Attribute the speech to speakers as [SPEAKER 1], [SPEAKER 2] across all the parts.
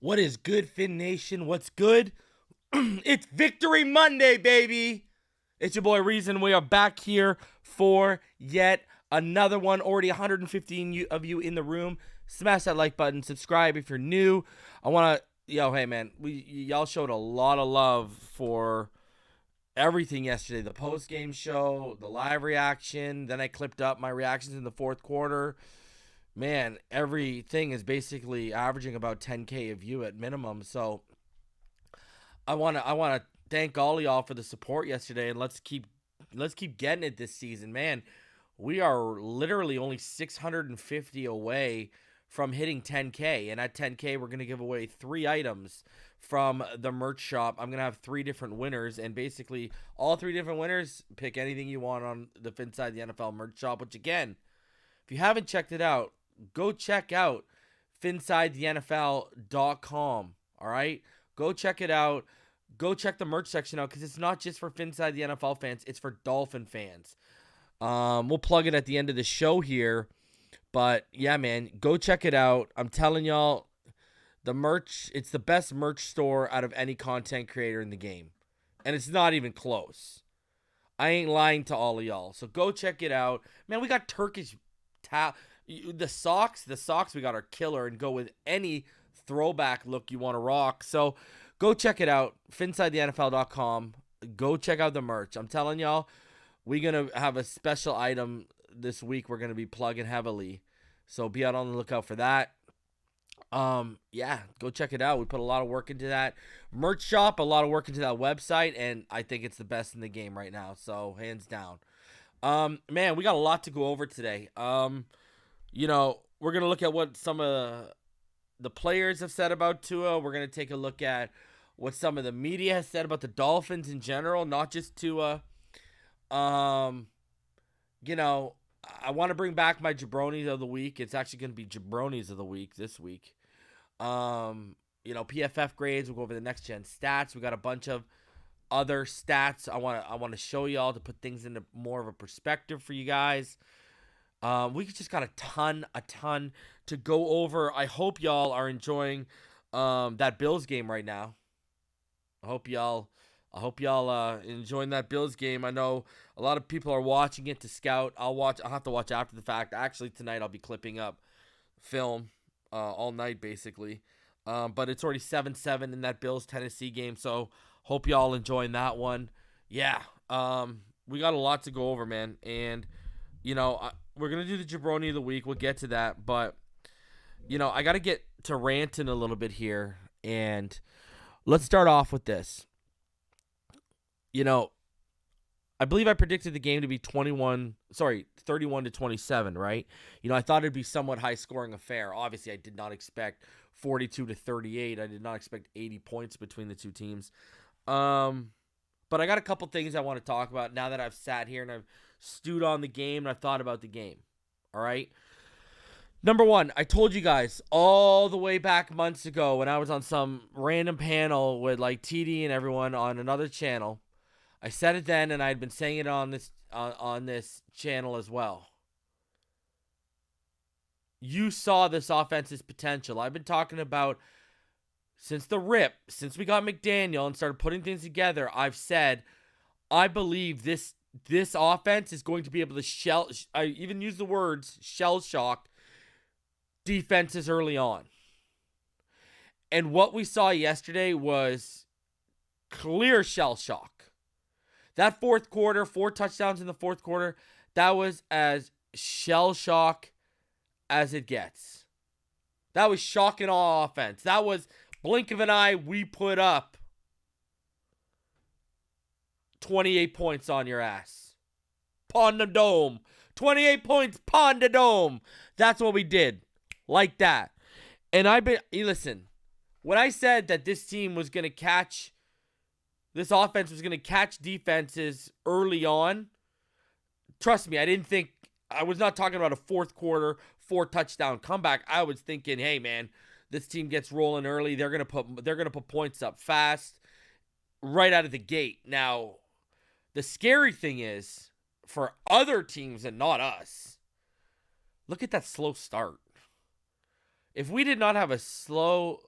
[SPEAKER 1] What is good, Fin Nation? What's good? It's Victory Monday, baby. It's your boy Reason. We are back here for yet another one. Already 115 of you in the room. Smash that like button. Subscribe if you're new. I want to, hey man, y'all showed a lot of love for everything yesterday. The post-game show, the live reaction. Then I clipped up my reactions in the fourth quarter. Man, everything is basically averaging about 10K a view at minimum. So I want to thank all of y'all for the support yesterday, and let's keep getting it this season, man. We are literally only 650 away from hitting 10K, and at 10K we're going to give away 3 items from the merch shop. I'm going to have 3 different winners, and basically all 3 different winners pick anything you want on the Finside the NFL merch shop, which again, if you haven't checked it out, go check out FinsideTheNFL.com, all right? Go check it out. Go check the merch section out because it's not just for Finside the NFL fans. It's for Dolphin fans. We'll plug it at the end of the show here. But, yeah, man, go check it out. I'm telling y'all, the merch, it's the best merch store out of any content creator in the game. And it's not even close. I ain't lying to all of y'all. So go check it out. Man, we got Turkish The socks we got are killer and go with any throwback look you want to rock. So go check it out, finsidethenfl.com. Go check out the merch. I'm telling y'all, we're going to have a special item this week we're going to be plugging heavily. So be out on the lookout for that. Yeah, go check it out. We put a lot of work into that merch shop, a lot of work into that website, and I think it's the best in the game right now. So hands down. Man, we got a lot to go over today. You know, we're going to look at what some of the players have said about Tua. We're going to take a look at what some of the media has said about the Dolphins in general, not just Tua. You know, I want to bring back my jabronis of the week. It's actually going to be jabronis of the week this week. You know, PFF grades. We'll go over the next gen stats. We got a bunch of other stats I want to show y'all to put things into more of a perspective for you guys. We just got a ton to go over. I hope y'all are enjoying that Bills game right now. I hope y'all enjoying that Bills game. I know a lot of people are watching it to scout. I'll have to watch after the fact. Actually, tonight I'll be clipping up film all night basically. But it's already 7-7 in that Bills-Tennessee game, so hope y'all enjoying that one. Yeah, we got a lot to go over, man. And, you know, we're going to do the Jabroni of the week. We'll get to that. But, you know, I got to get to ranting a little bit here. And let's start off with this. You know, I believe I predicted the game to be 31-27, right? You know, I thought it'd be somewhat high-scoring affair. Obviously, I did not expect 42-38. I did not expect 80 points between the two teams. But I got a couple things I want to talk about now that I've sat here and I've stewed on the game and I've thought about the game. All right? Number one, I told you guys all the way back months ago when I was on some random panel with like TD and everyone on another channel. I said it then, and I had been saying it on this channel as well. You saw this offense's potential. I've been talking about since we got McDaniel and started putting things together. I've said I believe this offense is going to be able to I even use the words shell shock defenses early on. And what we saw yesterday was clear shell shock. That fourth quarter, 4 touchdowns in the fourth quarter, that was as shell shock as it gets. That was shock and awe offense. That was blink of an eye, we put up 28 points on your ass. Pond the dome. 28 points, pond the dome. That's what we did. Like that. And listen, when I said that this offense was going to catch defenses early on, trust me, I was not talking about a fourth quarter, 4 touchdown comeback. I was thinking, hey man, this team gets rolling early. They're gonna put points up fast, right out of the gate. Now, the scary thing is for other teams and not us. Look at that slow start. If we did not have a slow,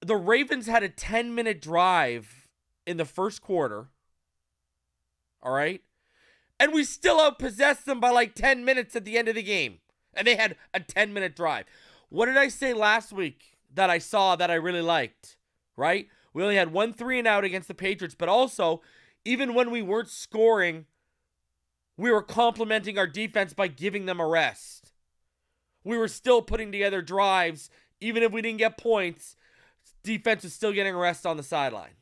[SPEAKER 1] the Ravens had a 10-minute drive in the first quarter, all right? And we still outpossessed them by like 10 minutes at the end of the game. And they had a 10-minute drive. What did I say last week that I saw that I really liked, right? We only had 1 3-and-out against the Patriots, but also, even when we weren't scoring, we were complimenting our defense by giving them a rest. We were still putting together drives, even if we didn't get points. Defense was still getting a rest on the sideline.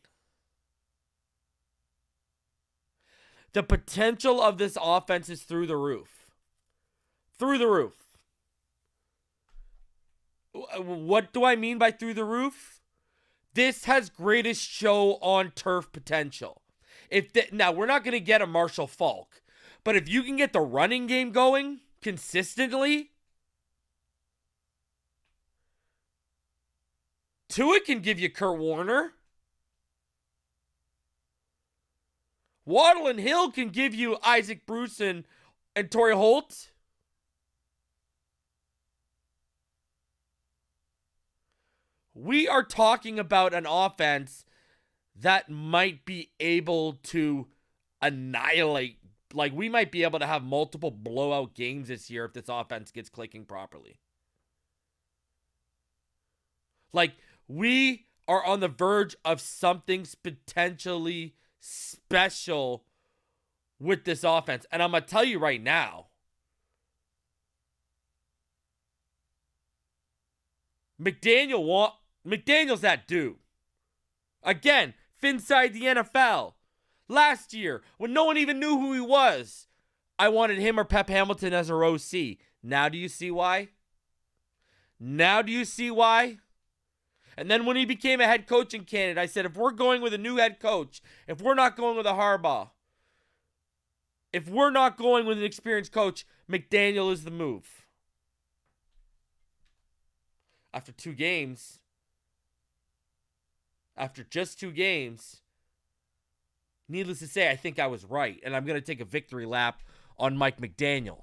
[SPEAKER 1] The potential of this offense is through the roof. Through the roof. What do I mean by through the roof? This has greatest show on turf potential. Now, we're not going to get a Marshall Faulk, but if you can get the running game going consistently, Tua can give you Kurt Warner. Waddle and Hill can give you Isaac Bruce and Torrey Holt. We are talking about an offense that might be able to annihilate like, we might be able to have multiple blowout games this year if this offense gets clicking properly. Like, we are on the verge of something potentially special with this offense. And I'm going to tell you right now, McDaniel's that dude. Again, inside the NFL. Last year, when no one even knew who he was, I wanted him or Pep Hamilton as our OC. Now do you see why? Now do you see why? And then when he became a head coaching candidate, I said, if we're going with a new head coach, if we're not going with a Harbaugh, if we're not going with an experienced coach, McDaniel is the move. After just 2 games, needless to say, I think I was right. And I'm going to take a victory lap on Mike McDaniel.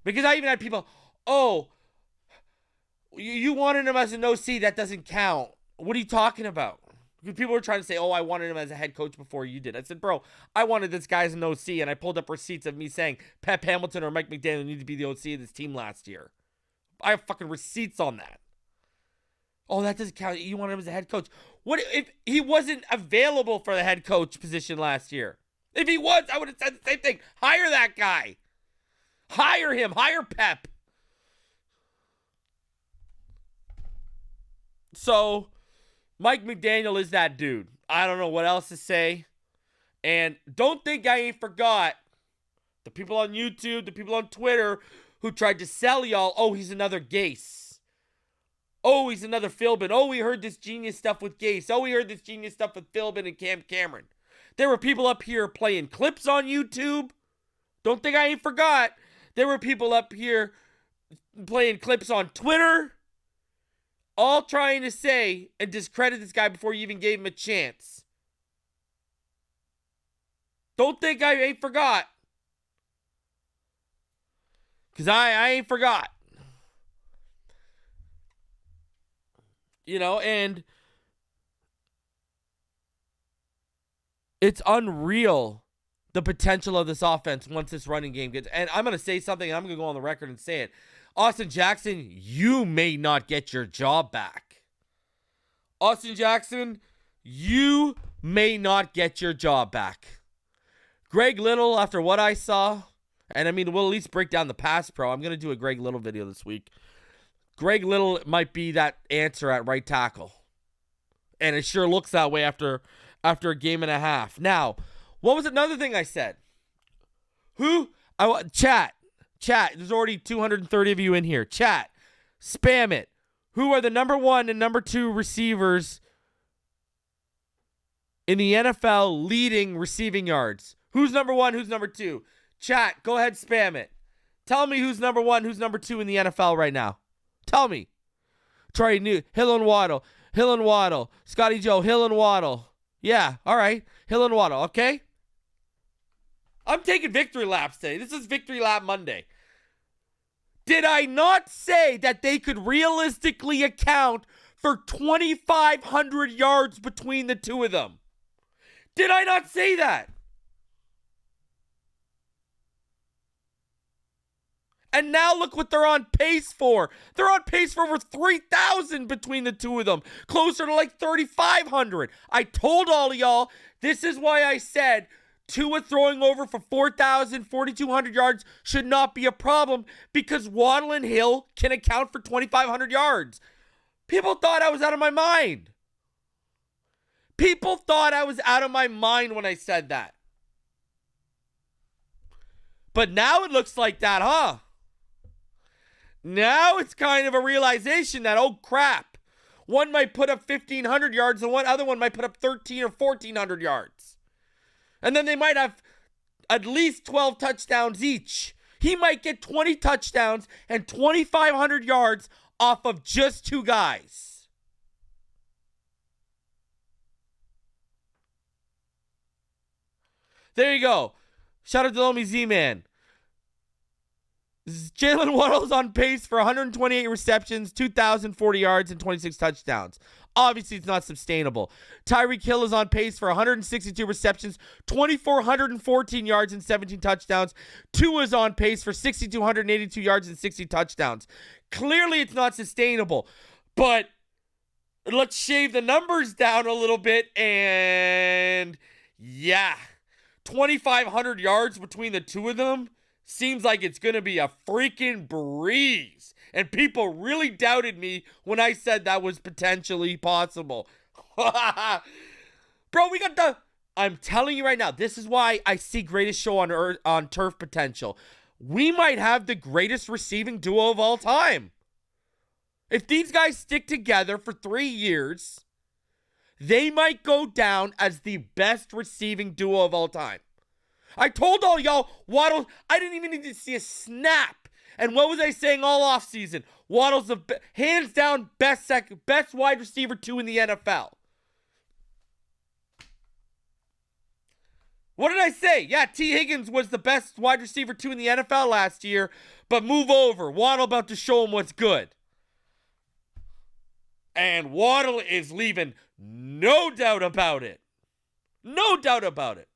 [SPEAKER 1] Because I even had people, oh, you wanted him as an OC, that doesn't count. What are you talking about? People were trying to say, oh, I wanted him as a head coach before you did. I said, bro, I wanted this guy as an OC, and I pulled up receipts of me saying Pep Hamilton or Mike McDaniel need to be the OC of this team last year. I have fucking receipts on that. Oh, that doesn't count. You wanted him as a head coach. What if he wasn't available for the head coach position last year? If he was, I would have said the same thing. Hire that guy. Hire him. Hire Pep. So, Mike McDaniel is that dude. I don't know what else to say. And don't think I ain't forgot the people on YouTube, the people on Twitter who tried to sell y'all, oh, he's another Gase. Oh, he's another Philbin. Oh, we heard this genius stuff with Gase. Oh, we heard this genius stuff with Philbin and Cam Cameron. There were people up here playing clips on YouTube. Don't think I ain't forgot. There were people up here playing clips on Twitter. All trying to say and discredit this guy before you even gave him a chance. Don't think I ain't forgot. Because I ain't forgot. You know, and it's unreal the potential of this offense once this running game gets. And I'm going to say something, and I'm going to go on the record and say it. Austin Jackson, you may not get your job back. Austin Jackson, you may not get your job back. Greg Little, after what I saw, and I mean, we'll at least break down the pass pro. I'm going to do a Greg Little video this week. Greg Little might be that answer at right tackle. And it sure looks that way after a game and a half. Now, what was another thing I said? Chat, there's already 230 of you in here. Chat, spam it. Who are the number 1 and number 2 receivers in the NFL leading receiving yards? Who's number 1? Who's number 2? Chat, go ahead, spam it. Tell me who's number 1, who's number 2 in the NFL right now. Tell me. Trey New, Hill and Waddle. Scotty Joe, Hill and Waddle. Yeah, all right. Hill and Waddle, okay? I'm taking victory laps today. This is Victory Lap Monday. Did I not say that they could realistically account for 2,500 yards between the two of them? Did I not say that? And now look what they're on pace for. They're on pace for over 3,000 between the two of them. Closer to like 3,500. I told all of y'all, this is why I said Tua throwing over for 4,000, 4,200 yards should not be a problem because Waddle and Hill can account for 2,500 yards. People thought I was out of my mind. People thought I was out of my mind when I said that. But now it looks like that, huh? Now it's kind of a realization that, oh crap, one might put up 1,500 yards and one other one might put up 1,300 or 1,400 yards. And then they might have at least 12 touchdowns each. He might get 20 touchdowns and 2,500 yards off of just 2 guys. There you go. Shout out to Lomi Z-Man. Jalen Waddle's on pace for 128 receptions, 2,040 yards, and 26 touchdowns. Obviously, it's not sustainable. Tyreek Hill is on pace for 162 receptions, 2,414 yards, and 17 touchdowns. Tua is on pace for 6,282 yards and 60 touchdowns. Clearly, it's not sustainable. But let's shave the numbers down a little bit. And yeah, 2,500 yards between the two of them seems like it's going to be a freaking breeze. And people really doubted me when I said that was potentially possible. Bro, we got the... I'm telling you right now, this is why I see greatest show on earth, on turf potential. We might have the greatest receiving duo of all time. If these guys stick together for 3 years, they might go down as the best receiving duo of all time. I told all y'all, Waddle, I didn't even need to see a snap. And what was I saying all offseason? Waddle's the hands down best wide receiver 2 in the NFL. What did I say? Yeah, T. Higgins was the best wide receiver 2 in the NFL last year, but move over. Waddle about to show him what's good. And Waddle is leaving, no doubt about it. No doubt about it.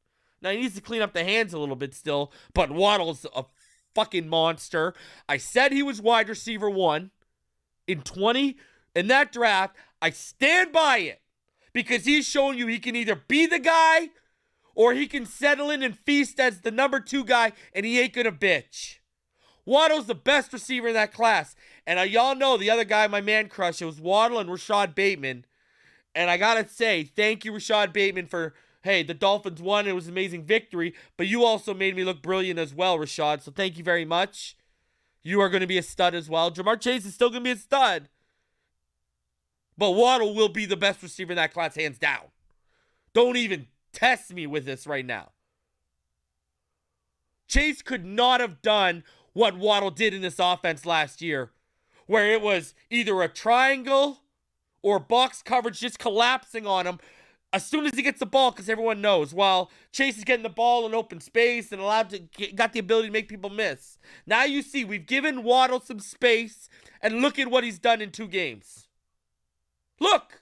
[SPEAKER 1] Now, he needs to clean up the hands a little bit still, but Waddle's a fucking monster. I said he was wide receiver 1 in that draft. I stand by it because he's showing you he can either be the guy or he can settle in and feast as the number 2 guy, and he ain't gonna bitch. Waddle's the best receiver in that class. And y'all know the other guy, my man crush, it was Waddle and Rashad Bateman. And I gotta say, thank you, Rashad Bateman, for, hey, the Dolphins won. It was an amazing victory. But you also made me look brilliant as well, Rashad. So thank you very much. You are going to be a stud as well. Jamar Chase is still going to be a stud. But Waddle will be the best receiver in that class, hands down. Don't even test me with this right now. Chase could not have done what Waddle did in this offense last year, where it was either a triangle or box coverage just collapsing on him as soon as he gets the ball, because everyone knows, while Chase is getting the ball in open space and got the ability to make people miss. Now you see, we've given Waddle some space, and look at what he's done in 2 games. Look!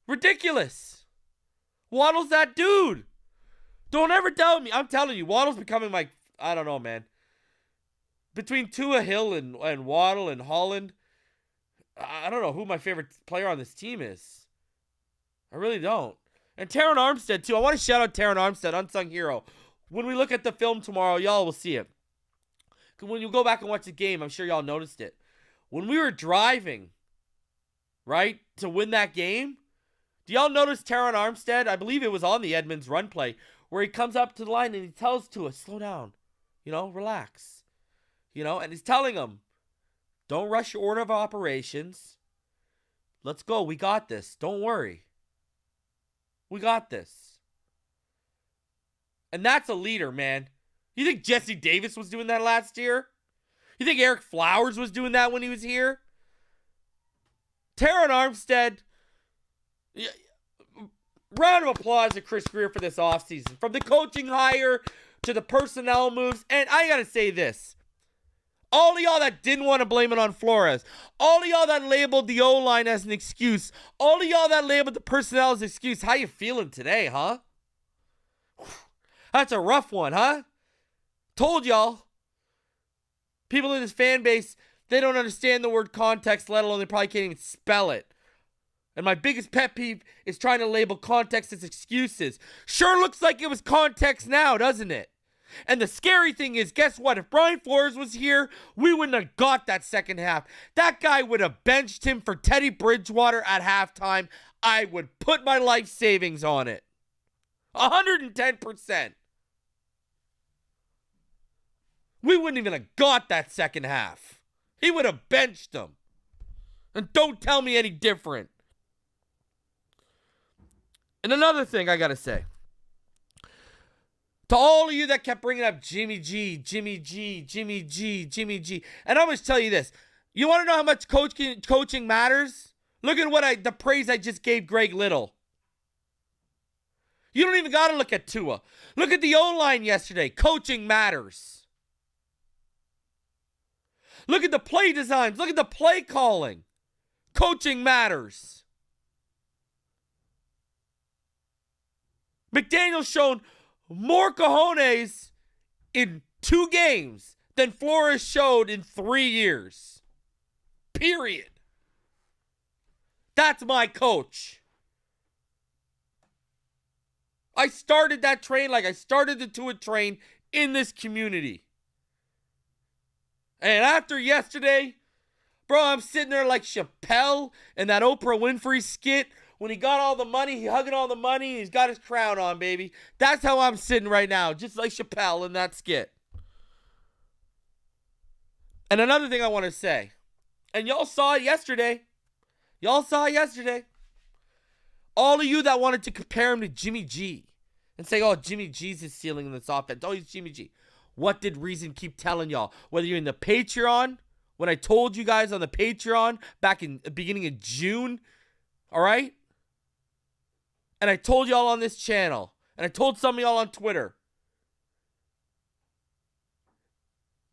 [SPEAKER 1] Ridiculous. Waddle's that dude. Don't ever doubt me. I'm telling you, Waddle's becoming like, I don't know, man. Between Tua, Hill, and Waddle and Holland, I don't know who my favorite player on this team is. I really don't. And Terron Armstead, too. I want to shout out Terron Armstead, unsung hero. When we look at the film tomorrow, y'all will see it. When you go back and watch the game, I'm sure y'all noticed it. When we were driving, right, to win that game, do y'all notice Terron Armstead? I believe it was on the Edmonds run play, where he comes up to the line and he tells Tua, slow down, relax. And he's telling him, don't rush your order of operations. Let's go. We got this. Don't worry. We got this. And that's a leader, man. You think Jesse Davis was doing that last year? You think Eric Flowers was doing that when he was here? Terron Armstead. Round of applause to Chris Greer for this offseason. From the coaching hire to the personnel moves. And I got to say this. All of y'all that didn't want to blame it on Flores. All of y'all that labeled the O-line as an excuse. All of y'all that labeled the personnel as an excuse. How you feeling today, huh? That's a rough one, huh? Told y'all. People in this fan base, they don't understand the word context, let alone they probably can't even spell it. And my biggest pet peeve is trying to label context as excuses. Sure looks like it was context now, doesn't it? And the scary thing is, guess what? If Brian Flores was here, we wouldn't have got that second half. That guy would have benched him for Teddy Bridgewater at halftime. I would put my life savings on it. 110%. We wouldn't even have got that second half. He would have benched him. And don't tell me any different. And another thing I got to say. To all of you that kept bringing up Jimmy G. And I'm going to tell you this. You want to know how much coaching matters? Look at the praise I just gave Greg Little. You don't even got to look at Tua. Look at the O-line yesterday. Coaching matters. Look at the play designs. Look at the play calling. Coaching matters. McDaniel's shown more cojones in 2 games than Flores showed in 3 years. Period. That's my coach. I started that train like I started the TUA train in this community. And after yesterday, bro, I'm sitting there like Chappelle in that Oprah Winfrey skit. When he got all the money, he hugging all the money, and he's got his crown on, baby. That's how I'm sitting right now, just like Chappelle in that skit. And another thing I want to say, and y'all saw it yesterday. All of you that wanted to compare him to Jimmy G and say, oh, Jimmy G's his ceiling in this offense. Oh, he's Jimmy G. What did Reason keep telling y'all? Whether you're in the Patreon, when I told you guys on the Patreon back in the beginning of June, all right? And I told y'all on this channel, and I told some of y'all on Twitter,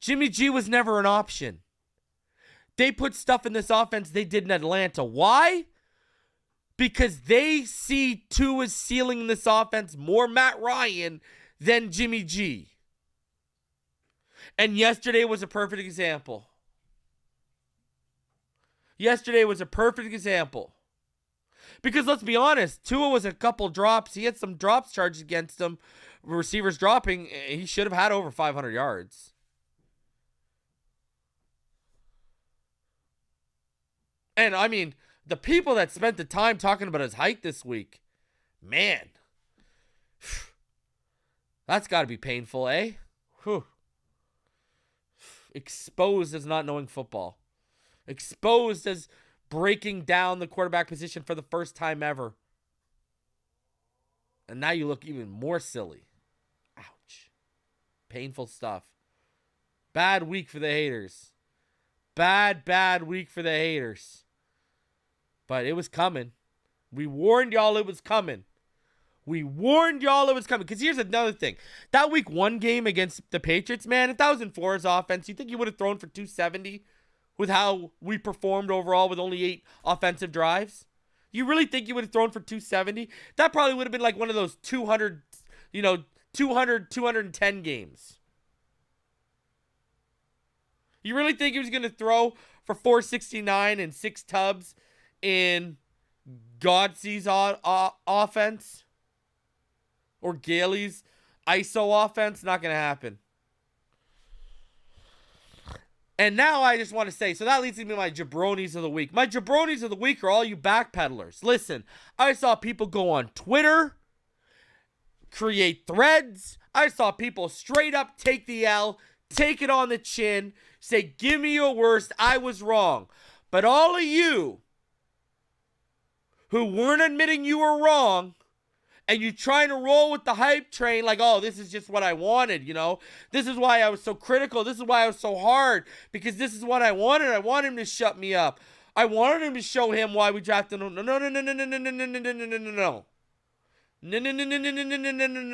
[SPEAKER 1] Jimmy G was never an option. They put stuff in this offense they did in Atlanta. Why? Because they see Tua's ceiling in this offense more Matt Ryan than Jimmy G. And yesterday was a perfect example. Because let's be honest, Tua was a couple drops. He had some drops charged against him. Receivers dropping. He should have had over 500 yards. And I mean, the people that spent the time talking about his height this week, man, that's got to be painful, eh? Whew. Exposed as not knowing football. Exposed as breaking down the quarterback position for the first time ever. And now you look even more silly. Ouch. Painful stuff. Bad week for the haters. Bad week for the haters. But it was coming. We warned y'all it was coming. Because here's another thing. That week 1 game against the Patriots, man, if that was in Flores' offense, you think you would have thrown for 270 with how we performed overall with only 8 offensive drives? You really think you would have thrown for 270? That probably would have been like one of those 210 games. You really think he was going to throw for 469 and 6 tubs in Godsey's offense? Or Gailey's ISO offense? Not going to happen. And now I just want to say, so that leads me to my jabronis of the week. My jabronis of the week are all you backpedalers. Listen, I saw people go on Twitter, create threads. I saw people straight up take the L, take it on the chin, say, give me your worst, I was wrong. But all of you who weren't admitting you were wrong, and you trying to roll with the hype train like, oh, this is just what I wanted, you know? This is why I was so critical. This is why I was so hard. Because this is what I wanted. I want him to shut me up. I wanted him to show him why we drafted him.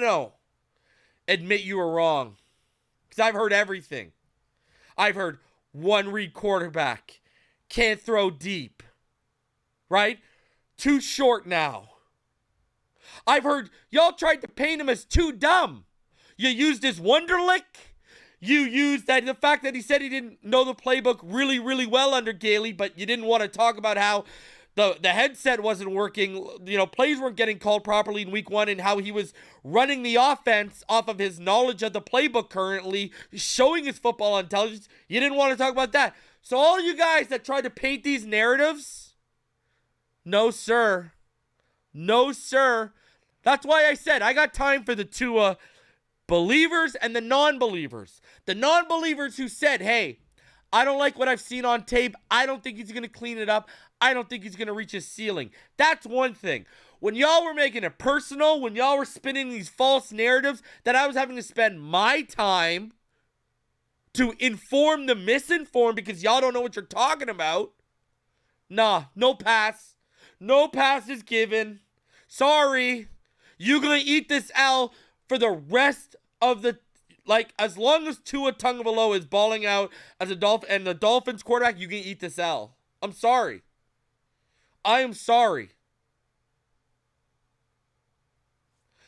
[SPEAKER 1] No. Admit you were wrong. Because I've heard everything. I've heard 1-read quarterback. Can't throw deep. Right? Too short now. I've heard y'all tried to paint him as too dumb. You used his Wonderlick. You used that the fact that he said he didn't know the playbook really, really well under Gailey, but you didn't want to talk about how the headset wasn't working. You know, plays weren't getting called properly in week 1 and how he was running the offense off of his knowledge of the playbook currently, showing his football intelligence. You didn't want to talk about that. So all you guys that tried to paint these narratives, no, sir. No, sir. That's why I said I got time for the TUA believers and the non-believers. The non-believers who said, hey, I don't like what I've seen on tape. I don't think he's going to clean it up. I don't think he's going to reach his ceiling. That's one thing. When y'all were making it personal, when y'all were spinning these false narratives that I was having to spend my time to inform the misinformed because y'all don't know what you're talking about. Nah, no pass. No pass is given. Sorry. You're going to eat this L for the rest of the Like, as long as Tua Tagovailoa is balling out as a Dolphin and the Dolphins quarterback, you can eat this L. I'm sorry. I am sorry.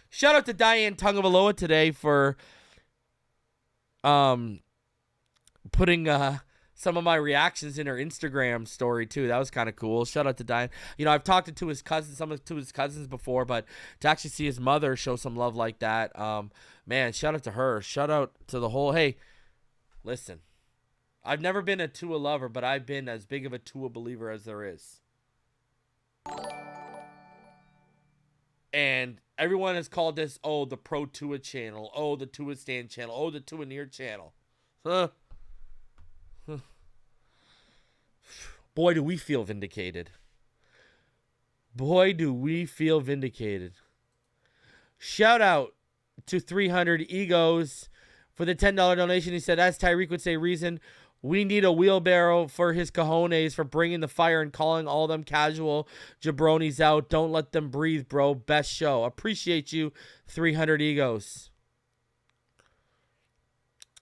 [SPEAKER 1] Shout out to Diane Tagovailoa today for putting some of my reactions in her Instagram story too. That was kind of cool. Shout out to Diane. You know, I've talked to his cousins, to his cousins before, but to actually see his mother show some love like that, man, shout out to her. Shout out to the whole. Hey, listen, I've never been a Tua lover, but I've been as big of a Tua believer as there is. And everyone has called this, oh, the Pro Tua channel, oh, the Tua Stand channel, oh, the Tua Near channel. Boy, do we feel vindicated. Boy, do we feel vindicated. Shout out to 300 Egos for the $10 donation. He said, as Tyreek would say, reason we need a wheelbarrow for his cojones for bringing the fire and calling all them casual jabronis out. Don't let them breathe, bro. Best show. Appreciate you, 300 Egos.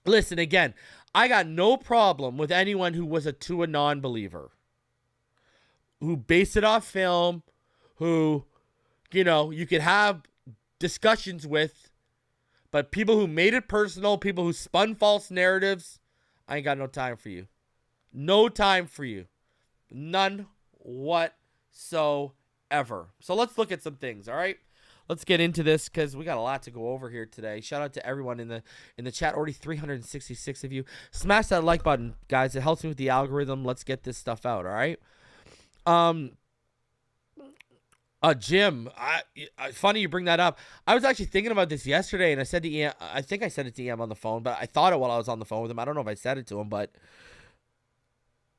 [SPEAKER 1] Listen, again, I got no problem with anyone who was a Tua non-believer, who based it off film, who, you know, you could have discussions with, but people who made it personal, people who spun false narratives, I ain't got no time for you. No time for you. None whatsoever. So let's look at some things, all right? Let's get into this because we got a lot to go over here today. Shout out to everyone in the chat. Already 366 of you. Smash that like button, guys. It helps me with the algorithm. Let's get this stuff out, all right? Jim, funny you bring that up. I was actually thinking about this yesterday, and I said to Ian, I think I said it to Ian on the phone, but I thought it while I was on the phone with him. I don't know if I said it to him, but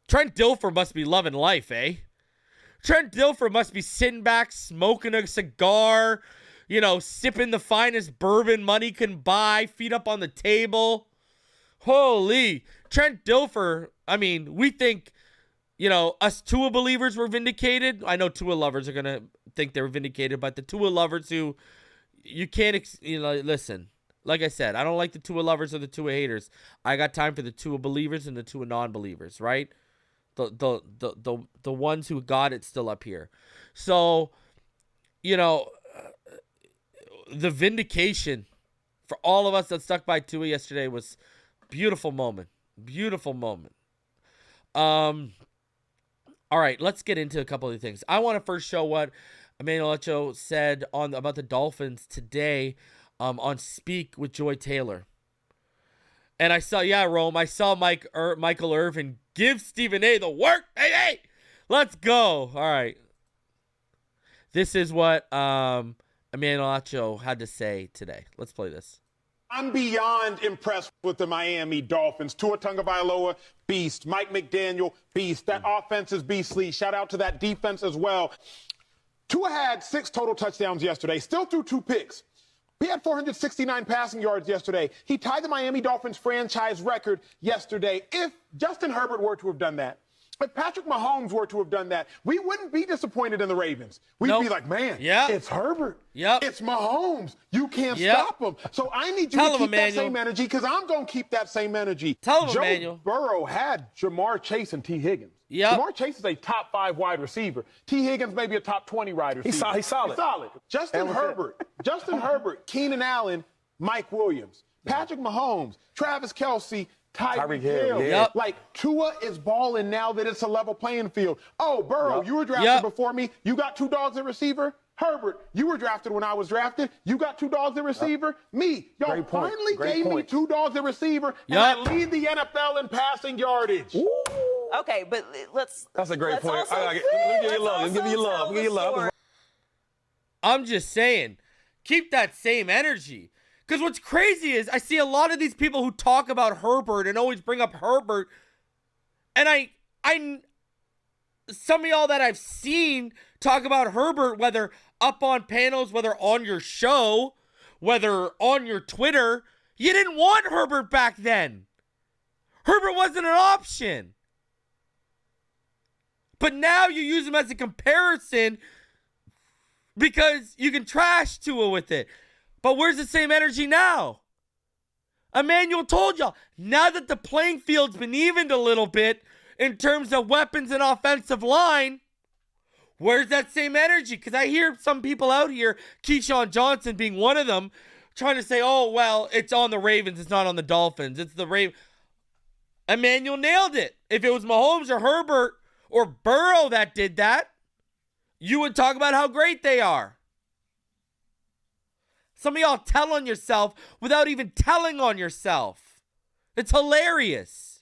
[SPEAKER 1] Trent Dilfer must be loving life, eh? Trent Dilfer must be sitting back, smoking a cigar, you know, sipping the finest bourbon money can buy, feet up on the table. Holy. Trent Dilfer, I mean, we think, you know, us Tua believers were vindicated. I know Tua lovers are going to think they were vindicated, but the Tua lovers who, you can't, you know, listen, like I said, I don't like the Tua lovers or the Tua haters. I got time for the Tua believers and the Tua non-believers, right? The ones who got it still up here. So, you know, the vindication for all of us that stuck by Tua yesterday was beautiful moment. Beautiful moment. All right, let's get into a couple of things. I want to first show what Emmanuel Acho said about the Dolphins today on Speak with Joy Taylor. And I saw, Rome, I saw Michael Irvin give Stephen A the work. Hey, let's go. All right. This is what Emmanuel Acho had to say today. Let's play this.
[SPEAKER 2] I'm beyond impressed with the Miami Dolphins. Tua Tagovailoa, beast. Mike McDaniel, beast. That offense is beastly. Shout out to that defense as well. Tua had 6 total touchdowns yesterday, still threw 2 picks. He had 469 passing yards yesterday. He tied the Miami Dolphins franchise record yesterday. If Justin Herbert were to have done that, if Patrick Mahomes were to have done that, we wouldn't be disappointed in the Ravens. We'd be like, man, it's Herbert. It's Mahomes. You can't stop him. So I need you to keep that same energy because I'm going to keep that same energy.
[SPEAKER 1] Tell him,
[SPEAKER 2] Joe
[SPEAKER 1] Emmanuel.
[SPEAKER 2] Burrow had Jamar Chase and T. Higgins. Jamar Chase is a top 5 wide receiver. T. Higgins maybe a top 20 wide receiver.
[SPEAKER 3] He's solid.
[SPEAKER 2] Justin Herbert, Keenan Allen, Mike Williams, Patrick Mahomes, Travis Kelce, Tyreek Hill. Like, Tua is balling now that it's a level playing field. Oh, Burrow, you were drafted before me. You got 2 dogs at receiver. Herbert, you were drafted when I was drafted. You got 2 dogs at receiver. Me, y'all finally gave me 2 dogs at receiver, and I lead the NFL in passing yardage.
[SPEAKER 3] Ooh.
[SPEAKER 4] Okay, but
[SPEAKER 3] That's a great point. Let me give you love. Let me give you love.
[SPEAKER 1] I'm just saying, keep that same energy. Because what's crazy is I see a lot of these people who talk about Herbert and always bring up Herbert. And I some of y'all that I've seen talk about Herbert, whether up on panels, whether on your show, whether on your Twitter, you didn't want Herbert back then. Herbert wasn't an option. But now you use him as a comparison because you can trash Tua with it. But where's the same energy now? Emmanuel told y'all, now that the playing field's been evened a little bit in terms of weapons and offensive line, where's that same energy? Because I hear some people out here, Keyshawn Johnson being one of them, trying to say, oh, well, it's on the Ravens, it's not on the Dolphins. It's the Ravens. Emmanuel nailed it. If it was Mahomes or Herbert or Burrow that did that, you would talk about how great they are. Some of y'all tell on yourself without even telling on yourself. It's hilarious.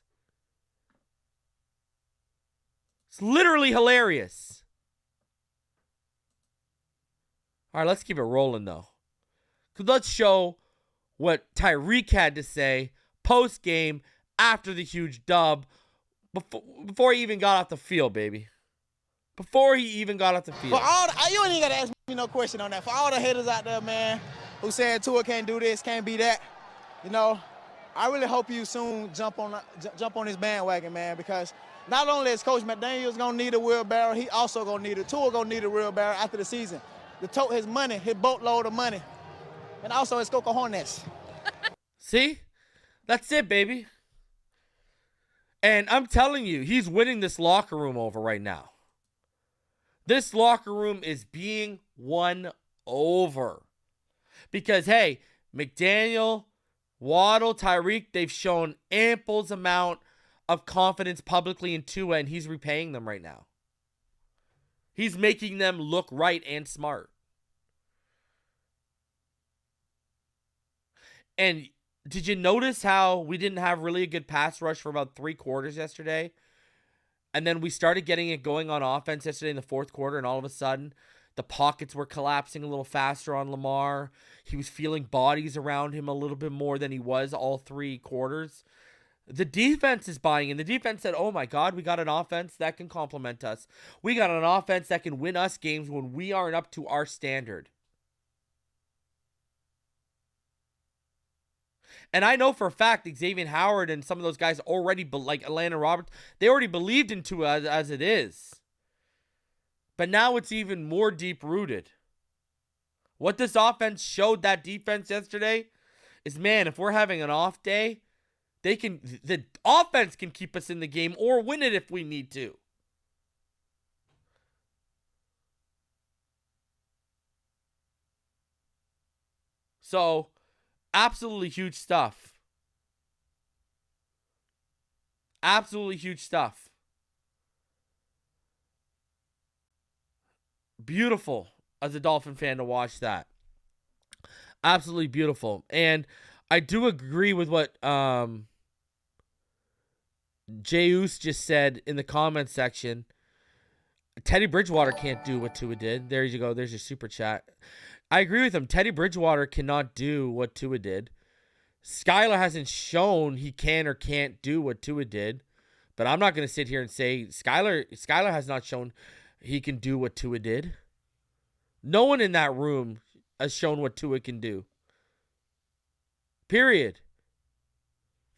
[SPEAKER 1] It's literally hilarious. All right, let's keep it rolling, though. Let's show what Tyreek had to say post-game after the huge dub before he even got off the field, baby. Before he even got off the field.
[SPEAKER 4] You ain't even got to ask me no question on that. For all the haters out there, man, who saying Tua can't do this, can't be that, I really hope you soon jump on this bandwagon, man, because not only is Coach McDaniel's going to need a wheelbarrow, he also going to need Tua going to need a wheelbarrow after the season. To tote his money, his boatload of money. And also his cojones.
[SPEAKER 1] See? That's it, baby. And I'm telling you, he's winning this locker room over right now. This locker room is being won over. Because, hey, McDaniel, Waddle, Tyreek, they've shown ample amount of confidence publicly in TUA, and he's repaying them right now. He's making them look right and smart. And did you notice how we didn't have really a good pass rush for about 3 quarters yesterday? And then we started getting it going on offense yesterday in the 4th quarter, and all of a sudden, the pockets were collapsing a little faster on Lamar. He was feeling bodies around him a little bit more than he was all 3 quarters. The defense is buying in. The defense said, oh my God, we got an offense that can complement us. We got an offense that can win us games when we aren't up to our standard. And I know for a fact Xavier Howard and some of those guys already, like Atlanta Roberts, they already believed in Tua as it is. But now it's even more deep-rooted. What this offense showed that defense yesterday is, man, if we're having an off day, the offense can keep us in the game or win it if we need to. So, absolutely huge stuff. Absolutely huge stuff. Beautiful as a Dolphin fan to watch that. Absolutely beautiful. And I do agree with what Jayus just said in the comments section. Teddy Bridgewater can't do what Tua did. There you go. There's your super chat. I agree with him. Teddy Bridgewater cannot do what Tua did. Skylar hasn't shown he can or can't do what Tua did. But I'm not going to sit here and say Skylar has not shown he can do what Tua did. No one in that room has shown what Tua can do. Period.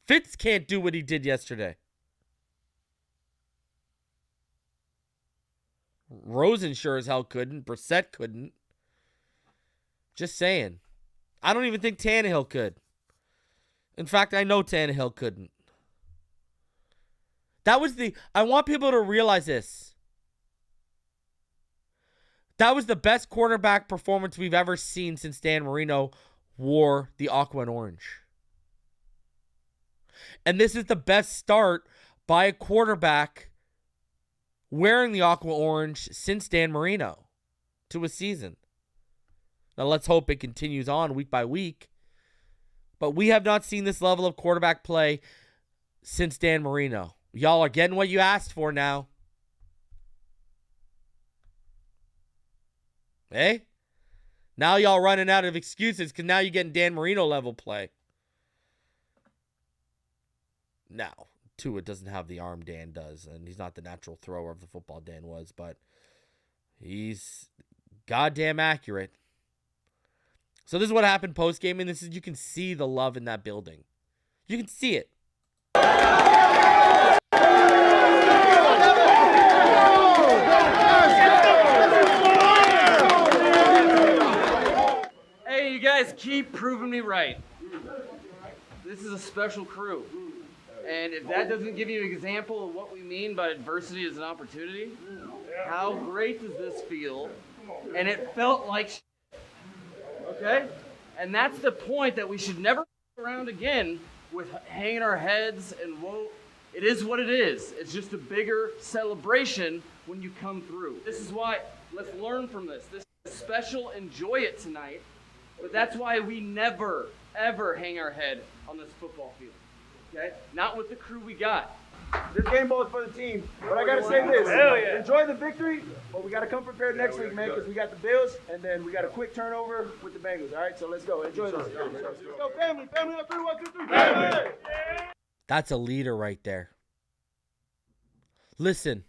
[SPEAKER 1] Fitz can't do what he did yesterday. Rosen sure as hell couldn't. Brissett couldn't. Just saying. I don't even think Tannehill could. In fact, I know Tannehill couldn't. I want people to realize this. That was the best quarterback performance we've ever seen since Dan Marino wore the aqua and orange. And this is the best start by a quarterback wearing the aqua orange since Dan Marino to a season. Now let's hope it continues on week by week. But we have not seen this level of quarterback play since Dan Marino. Y'all are getting what you asked for now. Hey? Now y'all running out of excuses because now you're getting Dan Marino level play. Now, Tua doesn't have the arm Dan does, and he's not the natural thrower of the football Dan was, but he's goddamn accurate. So this is what happened post-game, and you can see the love in that building. You can see it.
[SPEAKER 5] Hey, you guys keep proving me right. this is a special crew. And if that doesn't give you an example of what we mean by adversity as an opportunity, how great does this feel? And it felt like shit. Okay? And that's the point, that we should never around again with hanging our heads and whoa. It is what it is. It's just a bigger celebration when you come through. This is why, let's learn from this. This is special, enjoy it tonight. But that's why we never, ever hang our head on this football field. Okay? Not with the crew we got.
[SPEAKER 6] This game ball is for the team. But I got to say this.
[SPEAKER 5] Hell yeah.
[SPEAKER 6] Enjoy the victory, but we got to come prepared next week, man, because we got the Bills, and then we got a quick turnover with the Bengals. All right, so let's go. Enjoy this. Let's go, family. Family on 3, 1, 2, 3. Family.
[SPEAKER 1] That's a leader right there. Listen,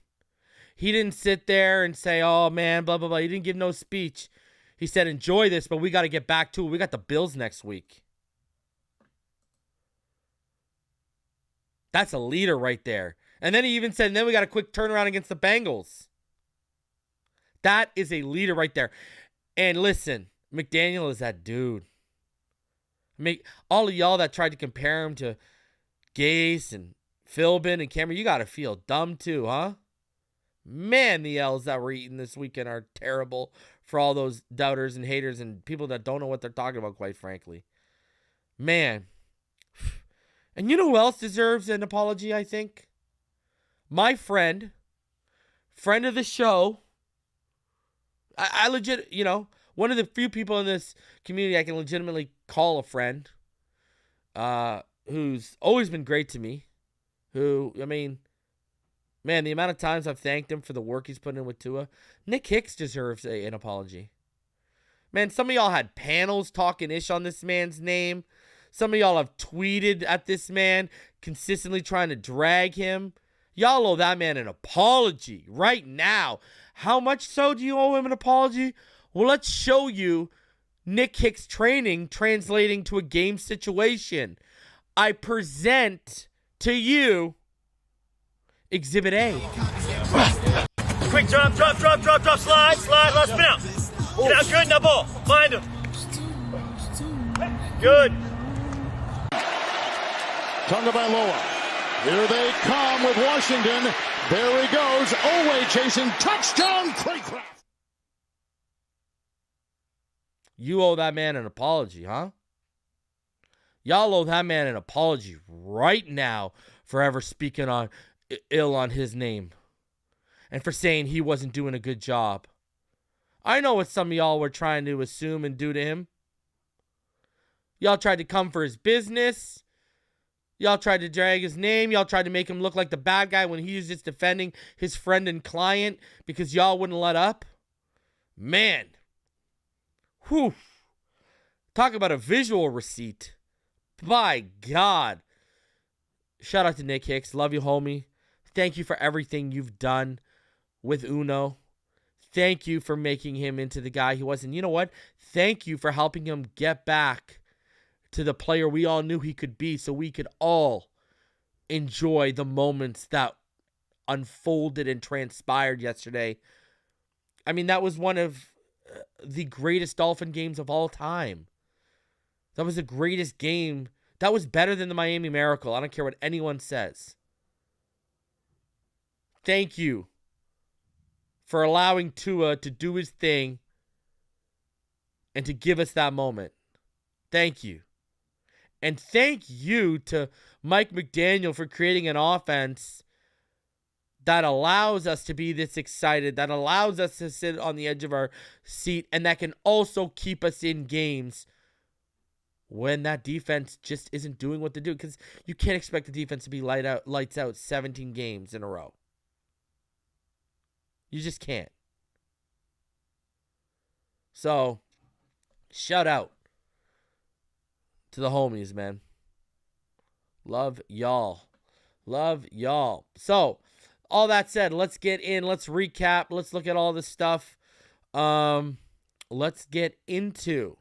[SPEAKER 1] he didn't sit there and say, oh, man, blah, blah, blah. He didn't give no speech. He said, enjoy this, but we got to get back to it. We got the Bills next week. That's a leader right there. And then he even said, and then we got a quick turnaround against the Bengals. That is a leader right there. And listen, McDaniel is that dude. All of y'all that tried to compare him to Gase and Philbin and Cameron, you got to feel dumb too, huh? Man, the L's that we're eating this weekend are terrible for all those doubters and haters and people that don't know what they're talking about, quite frankly. Man. And you know who else deserves an apology, I think? My friend of the show. I legit, one of the few people in this community I can legitimately call a friend, who's always been great to me. Man, the amount of times I've thanked him for the work he's put in with Tua. Nick Hicks deserves an apology. Man, some of y'all had panels talking ish on this man's name. Some of y'all have tweeted at this man, consistently trying to drag him. Y'all owe that man an apology right now. How much so do you owe him an apology? Well, let's show you Nick Hicks training translating to a game situation. I present to you Exhibit A.
[SPEAKER 7] Quick drop, slide, let's spin out. Get out good, now ball. Find him. Good.
[SPEAKER 8] Tagovailoa. Here they come with Washington. There he goes. Owe chasing. Touchdown, Craycraft.
[SPEAKER 1] You owe that man an apology, huh? Y'all owe that man an apology right now for ever speaking ill on his name and for saying he wasn't doing a good job. I know what some of y'all were trying to assume and do to him. Y'all tried to come for his business. Y'all tried to drag his name. Y'all tried to make him look like the bad guy when he was just defending his friend and client because y'all wouldn't let up. Man. Whew. Talk about a visual receipt. By God. Shout out to Nick Hicks. Love you, homie. Thank you for everything you've done with Uno. Thank you for making him into the guy he was. And you know what? Thank you for helping him get back to the player we all knew he could be so we could all enjoy the moments that unfolded and transpired yesterday. I mean, that was one of the greatest Dolphin games of all time. That was the greatest game. That was better than the Miami Miracle. I don't care what anyone says. Thank you for allowing Tua to do his thing and to give us that moment. Thank you. And thank you to Mike McDaniel for creating an offense that allows us to be this excited, that allows us to sit on the edge of our seat, and that can also keep us in games when that defense just isn't doing what they do. Because you can't expect the defense to be lights out 17 games in a row. You just can't. So, shout out to the homies, man. Love y'all. Love y'all. So, all that said, let's get in. Let's recap. Let's look at all this stuff. Let's get into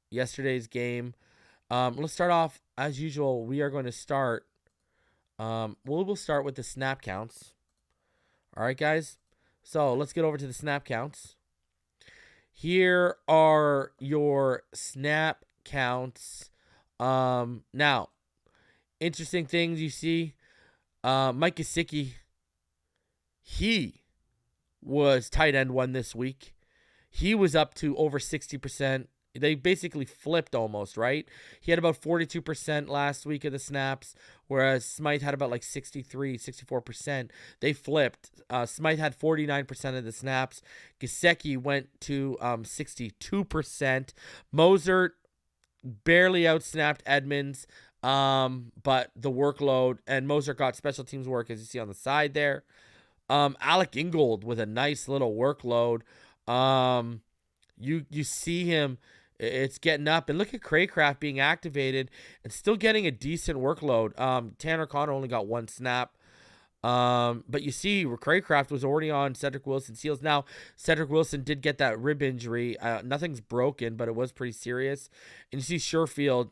[SPEAKER 1] yesterday's game. Let's start off, as usual, we are going to start. We'll start with the snap counts. All right, guys. So, let's get over to the snap counts. Here are your snap counts Now, interesting things you see. Mike Gesicki, he was tight end 1 this week. He was up to over 60%. They basically flipped almost, right? He had about 42% last week of the snaps, whereas Smythe had about like 63, 64%. They flipped. Smythe had 49% of the snaps. Gesicki went to 62%. Mozart barely outsnapped Edmonds, but the workload, and Mozart got special teams work, as you see on the side there. Alec Ingold with a nice little workload. You see him, it's getting up, and look at Craycraft being activated and still getting a decent workload. Tanner Connor only got 1 snap. But you see Craycraft was already on Cedrick Wilson's heels. Now, Cedrick Wilson did get that rib injury. Nothing's broken, but it was pretty serious. And you see Sherfield,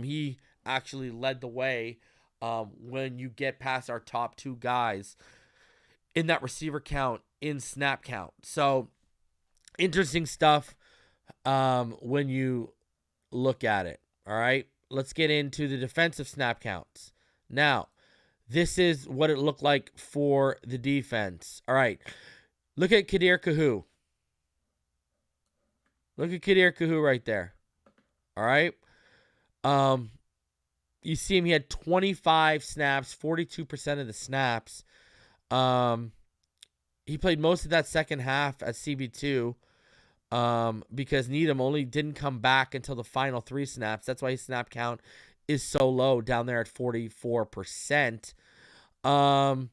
[SPEAKER 1] he actually led the way when you get past our top 2 guys in that receiver count, in snap count. So, interesting stuff when you look at it. All right, let's get into the defensive snap counts. Now, this is what it looked like for the defense. All right, look at Kadir Kahu. Look at Kadir Kahu right there. All right. You see him, he had 25 snaps, 42% of the snaps. He played most of that second half at CB2 because Needham only didn't come back until the final 3 snaps. That's why his snap count is so low down there at 44%. The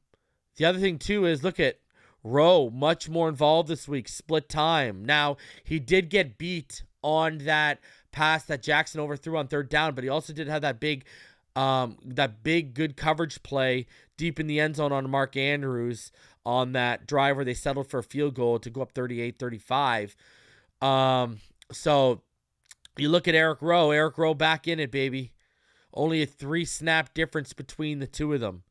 [SPEAKER 1] other thing, too, is look at Rowe, much more involved this week, split time. Now, he did get beat on that pass that Jackson overthrew on 3rd down, but he also did have that big good coverage play deep in the end zone on Mark Andrews on that drive where they settled for a field goal to go up 38-35. So you look at Eric Rowe back in it, baby. Only a 3 snap difference between the 2 of them.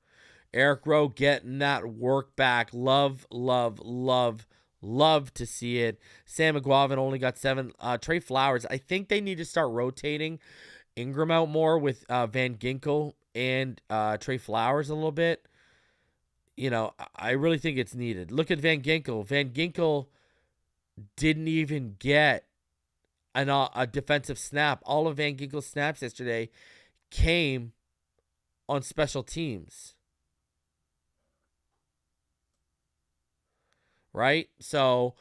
[SPEAKER 1] Eric Rowe getting that work back. Love to see it. Sam McGuavin only got 7. Trey Flowers, I think they need to start rotating Ingram out more with Van Ginkel and Trey Flowers a little bit. You know, I really think it's needed. Look at Van Ginkel. Van Ginkel didn't even get a defensive snap. All of Van Ginkel's snaps yesterday came on special teams. Right? So,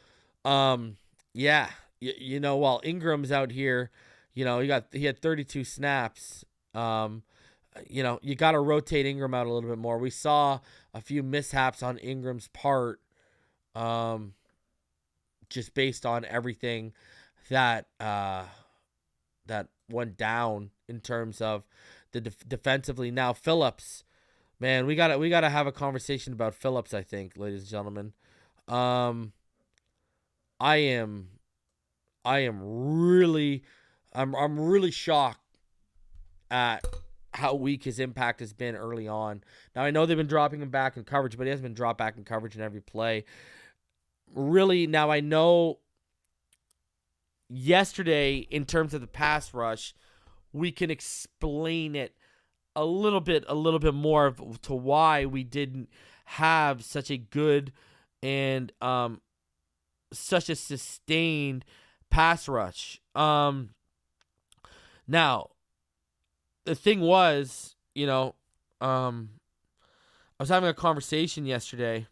[SPEAKER 1] yeah. You know, while Ingram's out here, you know, he had 32 snaps. You know, you got to rotate Ingram out a little bit more. We saw a few mishaps on Ingram's part, just based on everything that went down in terms of the defensively. Now Phillips, man, we gotta have a conversation about Phillips. I think, ladies and gentlemen, I'm really shocked at how weak his impact has been early on. Now, I know they've been dropping him back in coverage, but he hasn't been dropped back in coverage in every play. Really, now I know yesterday, in terms of the pass rush, we can explain it a little bit more to why we didn't have such a good and such a sustained pass rush. Now, the thing was, you know, I was having a conversation yesterday,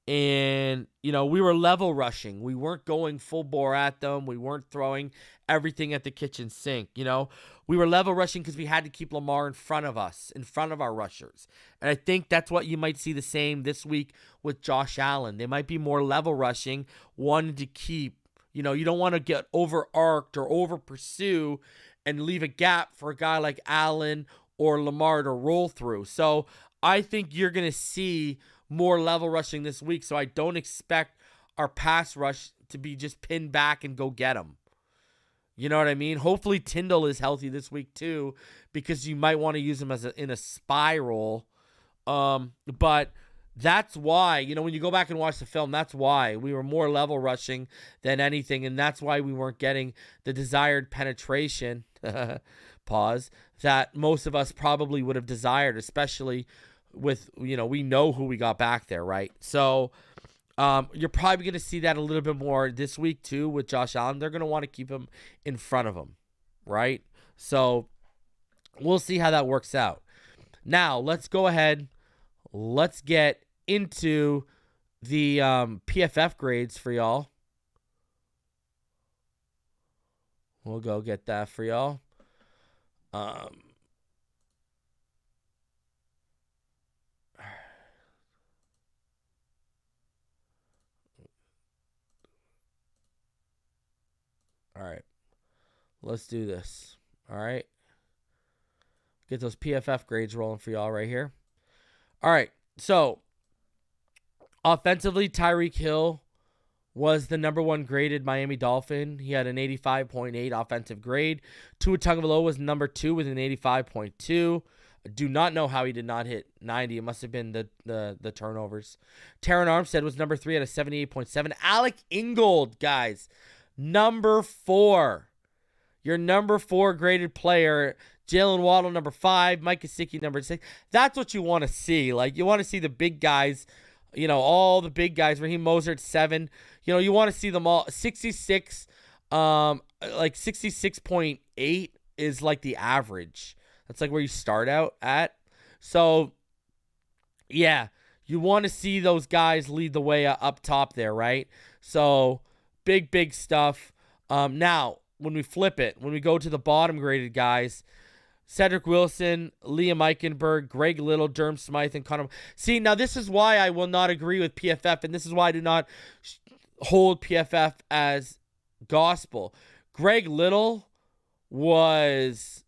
[SPEAKER 1] and, you know, we were level rushing. We weren't going full bore at them. We weren't throwing everything at the kitchen sink, you know. We were level rushing because we had to keep Lamar in front of us, in front of our rushers. And I think that's what you might see the same this week with Josh Allen. They might be more level rushing, wanting to keep, you know, you don't want to get over-arced or over-pursue and leave a gap for a guy like Allen or Lamar to roll through. So I think you're going to see more level rushing this week. So I don't expect our pass rush to be just pinned back and go get them. You know what I mean? Hopefully Tyndall is healthy this week too, because you might want to use him in a spiral. But that's why, you know, when you go back and watch the film, that's why we were more level rushing than anything. And that's why we weren't getting the desired penetration. pause, that most of us probably would have desired, especially with, we know who we got back there, right? So you're probably going to see that a little bit more this week too with Josh Allen. They're going to want to keep him in front of him, right? So we'll see how that works out. Now, let's go ahead. Let's get into the PFF grades for y'all. We'll go get that for y'all. All right. Let's do this. All right. Get those PFF grades rolling for y'all right here. All right. So, offensively, Tyreek Hill was the number 1 graded Miami Dolphin. He had an 85.8 offensive grade. Tua Tagovailoa was number 2 with an 85.2. I do not know how he did not hit 90. It must have been the turnovers. Terron Armstead was number 3 at a 78.7. Alec Ingold, guys, number 4. Your number 4 graded player. Jalen Waddle, number 5. Mike Gesicki, number 6. That's what you want to see. Like, you want to see the big guys, all the big guys. Raheem Mostert, 7. You want to see them all. 66, like 66.8 is like the average. That's like where you start out at. So, yeah, you want to see those guys lead the way up top there, right? So, big stuff. Now, when we flip it, when we go to the bottom graded guys, Cedrick Wilson, Liam Eichenberg, Greg Little, Durham Smythe, and Connor. See, now this is why I will not agree with PFF, and this is why I do not hold PFF as gospel. Greg Little was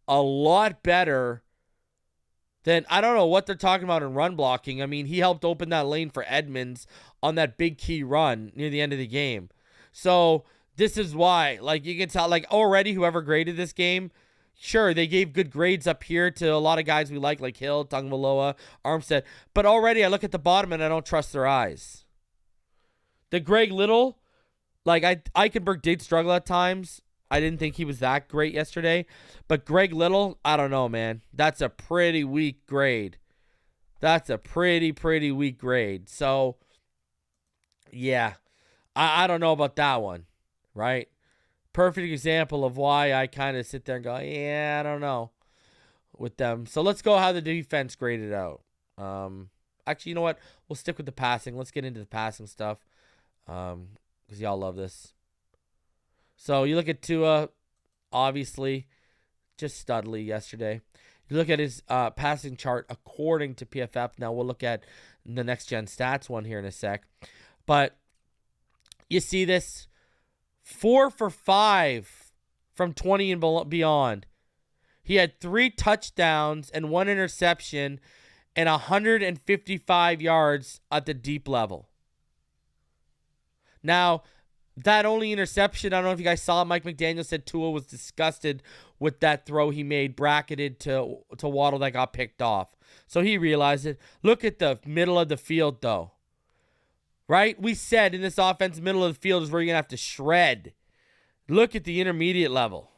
[SPEAKER 1] a lot better than, I don't know what they're talking about in run blocking. I mean, he helped open that lane for Edmonds on that big key run near the end of the game. So this is why, like, you can tell, like, already whoever graded this game, sure, they gave good grades up here to a lot of guys we like Hill, Tagovailoa, Armstead. But already I look at the bottom and I don't trust their eyes. The Greg Little, like, Eichenberg did struggle at times. I didn't think he was that great yesterday. But Greg Little, I don't know, man. That's a pretty weak grade. That's a pretty weak grade. So, yeah, I don't know about that one, right? Perfect example of why I kind of sit there and go, yeah, I don't know with them. So let's go how the defense graded out. Actually, you know what? We'll stick with the passing. Let's get into the passing stuff because y'all love this. So you look at Tua, obviously, just studly yesterday. You look at his passing chart according to PFF. Now we'll look at the next gen stats one here in a sec. But you see this. 4 for 5 from 20 and beyond. He had 3 touchdowns and 1 interception and 155 yards at the deep level. Now, that only interception, I don't know if you guys saw it, Mike McDaniel said Tua was disgusted with that throw he made, bracketed to Waddle that got picked off. So he realized it. Look at the middle of the field, though. Right? We said in this offense, middle of the field is where you're going to have to shred. Look at the intermediate level.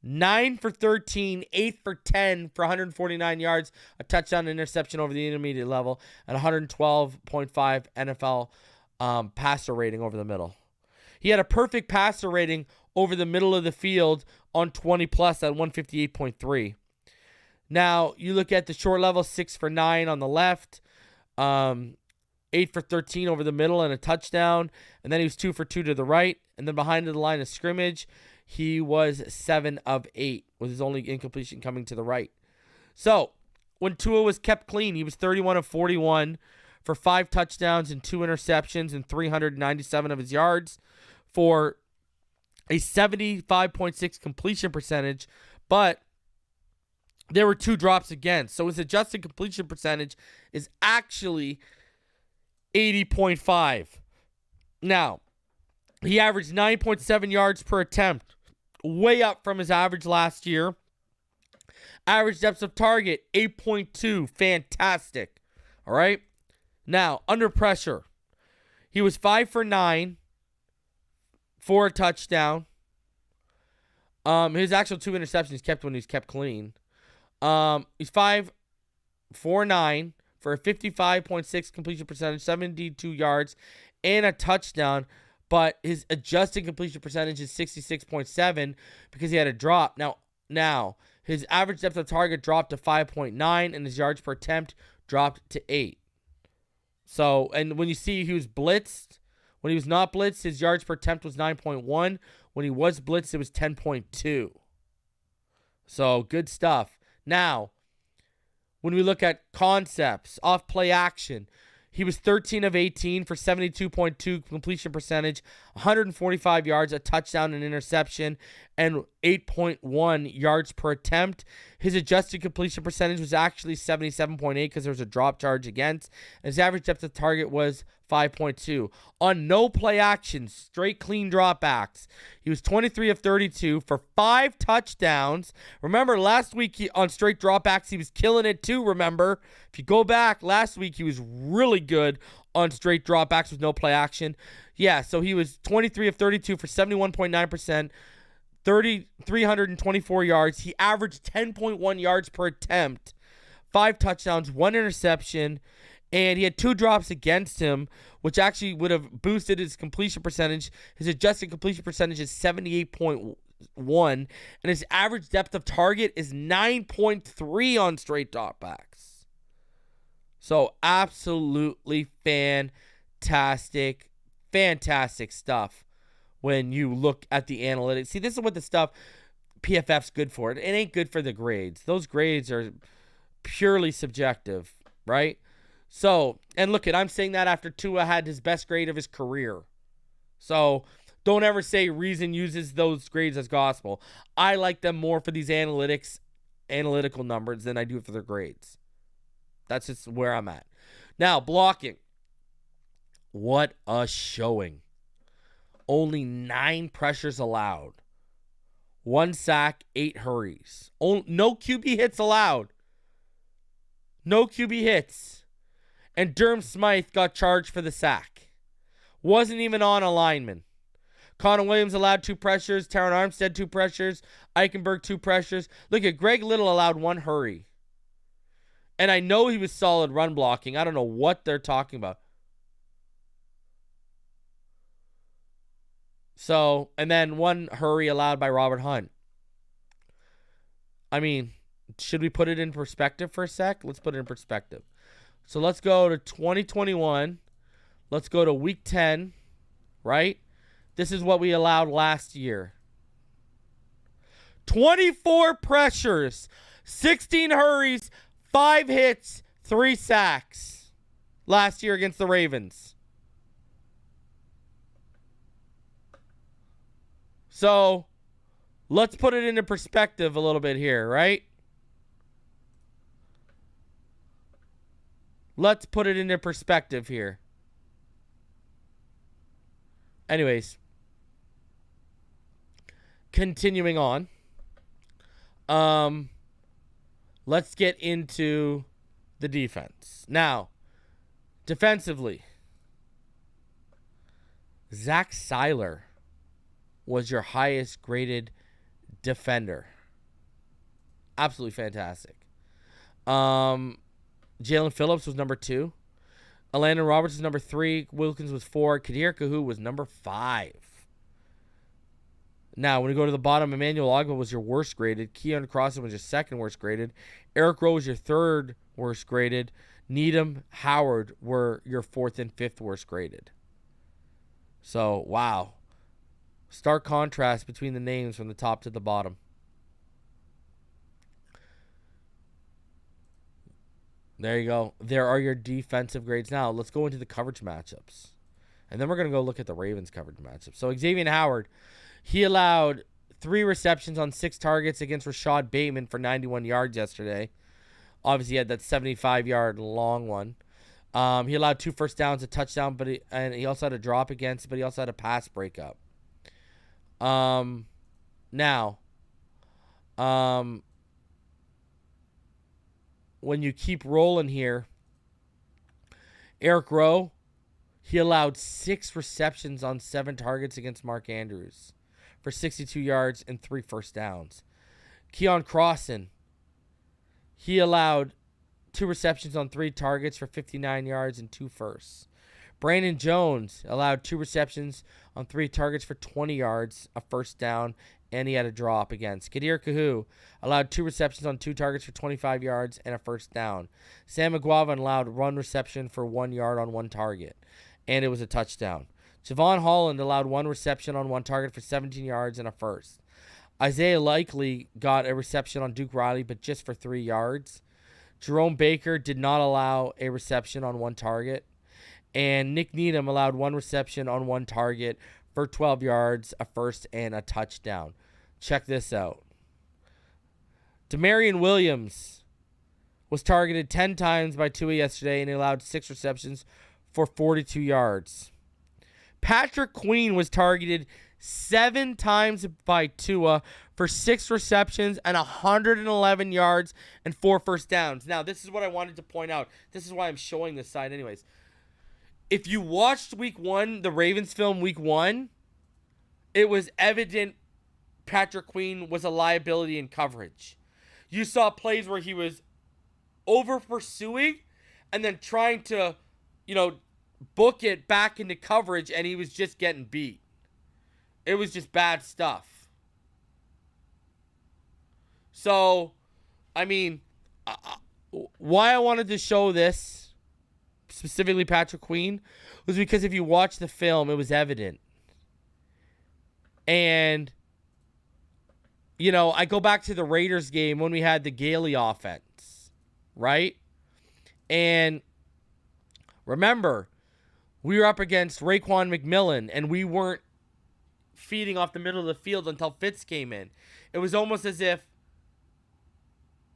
[SPEAKER 1] 9 for 13, 8 for 10 for 149 yards, a touchdown interception over the intermediate level, and 112.5 NFL passer rating over the middle. He had a perfect passer rating over the middle of the field on 20 plus at 158.3. Now, you look at the short level, 6 for 9 on the left, 8 for 13 over the middle and a touchdown. And then he was 2 for 2 to the right. And then behind the line of scrimmage, he was 7 of 8 with his only incompletion coming to the right. So when Tua was kept clean, he was 31 of 41 for 5 touchdowns and 2 interceptions and 397 of his yards for a 75.6 completion percentage. But there were 2 drops against. So his adjusted completion percentage is actually 80.5. Now, he averaged 9.7 yards per attempt, way up from his average last year. Average depth of target, 8.2. Fantastic. All right. Now, under pressure, he was 5 for 9 for a touchdown. His actual 2 interceptions kept when he's kept clean. He's 5'4'9" for a 55.6 completion percentage, 72 yards, and a touchdown. But his adjusted completion percentage is 66.7 because he had a drop. Now his average depth of target dropped to 5.9, and his yards per attempt dropped to 8. So, and when you see he was blitzed, when he was not blitzed, his yards per attempt was 9.1. When he was blitzed, it was 10.2. So, good stuff. Now, when we look at concepts, off play action, he was 13 of 18 for 72.2 completion percentage, 145 yards, a touchdown, and interception, and 8.1 yards per attempt. His adjusted completion percentage was actually 77.8 because there was a drop charge against. And his average depth of target was 5.2. On no play actions, straight clean dropbacks, he was 23 of 32 for 5 touchdowns. Remember, last week on straight dropbacks, he was killing it too, remember? If you go back, last week he was really good on straight dropbacks with no play action. Yeah, so he was 23 of 32 for 71.9%, 324 yards. He averaged 10.1 yards per attempt, 5 touchdowns, 1 interception, and he had 2 drops against him, which actually would have boosted his completion percentage. His adjusted completion percentage is 78.1, and his average depth of target is 9.3 on straight dropbacks. So absolutely fantastic stuff when you look at the analytics. See, this is what the stuff PFF's good for. It ain't good for the grades. Those grades are purely subjective, right? So, and look, I'm saying that after Tua had his best grade of his career. So, don't ever say Reason uses those grades as gospel. I like them more for these analytical numbers than I do for their grades. That's just where I'm at. Now, blocking. What a showing. Only 9 pressures allowed. 1 sack, 8 hurries. No QB hits allowed. No QB hits. And Durham Smythe got charged for the sack. Wasn't even on a lineman. Connor Williams allowed 2 pressures. Taron Armstead 2 pressures. Eichenberg 2 pressures. Look at Greg Little allowed 1 hurry. And I know he was solid run blocking. I don't know what they're talking about. So, and then 1 hurry allowed by Robert Hunt. I mean, should we put it in perspective for a sec? Let's put it in perspective. So let's go to 2021. Let's go to week 10, right? This is what we allowed last year. 24 pressures, 16 hurries, 5 hits, 3 sacks last year against the Ravens. So let's put it into perspective a little bit here, right? Let's put it into perspective here. Anyways, continuing on. Let's get into the defense. Now, defensively, Zach Seiler was your highest graded defender. Absolutely fantastic. Jalen Phillips was number 2. Alandon Roberts was number 3. Wilkins was 4. Kadir Kahu was number 5. Now, when we go to the bottom, Emmanuel Ogba was your worst graded. Keon Crossan was your 2nd worst graded. Eric Rowe was your 3rd worst graded. Needham, Howard were your 4th and 5th worst graded. So, wow. Stark contrast between the names from the top to the bottom. There you go. There are your defensive grades. Now, let's go into the coverage matchups. And then we're going to go look at the Ravens coverage matchups. So, Xavier Howard, he allowed 3 receptions on 6 targets against Rashad Bateman for 91 yards yesterday. Obviously, he had that 75-yard long one. He allowed 2 first downs, a touchdown, and he also had a drop against, but he also had a pass breakup. When you keep rolling here, Eric Rowe, he allowed 6 receptions on 7 targets against Mark Andrews for for 62 yards and 3 first downs. Keon Crossan, he allowed 2 receptions on 3 targets for 59 yards and 2 firsts. Brandon Jones allowed 2 receptions on 3 targets for 20 yards, a first down, and he had a drop against. Kadir Kahu allowed 2 receptions on 2 targets for 25 yards and a first down. Sam McGuavin allowed 1 reception for 1 yard on 1 target, and it was a touchdown. Javon Holland allowed 1 reception on 1 target for 17 yards and a first. Isaiah Likely got a reception on Duke Riley, but just for 3 yards. Jerome Baker did not allow a reception on 1 target. And Nick Needham allowed 1 reception on 1 target for 12 yards, a first, and a touchdown. Check this out. Demarion Williams was targeted 10 times by TUA yesterday, and he allowed 6 receptions for 42 yards. Patrick Queen was targeted 7 times by TUA for 6 receptions and 111 yards and 4 first downs. Now, this is what I wanted to point out. This is why I'm showing this side anyways. If you watched week 1, the Ravens film week 1, it was evident Patrick Queen was a liability in coverage. You saw plays where he was over pursuing and then trying to, book it back into coverage, and he was just getting beat. It was just bad stuff. So, why I wanted to show this, specifically Patrick Queen, was because if you watch the film, it was evident. And, I go back to the Raiders game when we had the Gailey offense, right? And remember, we were up against Raekwon McMillan, and we weren't feeding off the middle of the field until Fitz came in. It was almost as if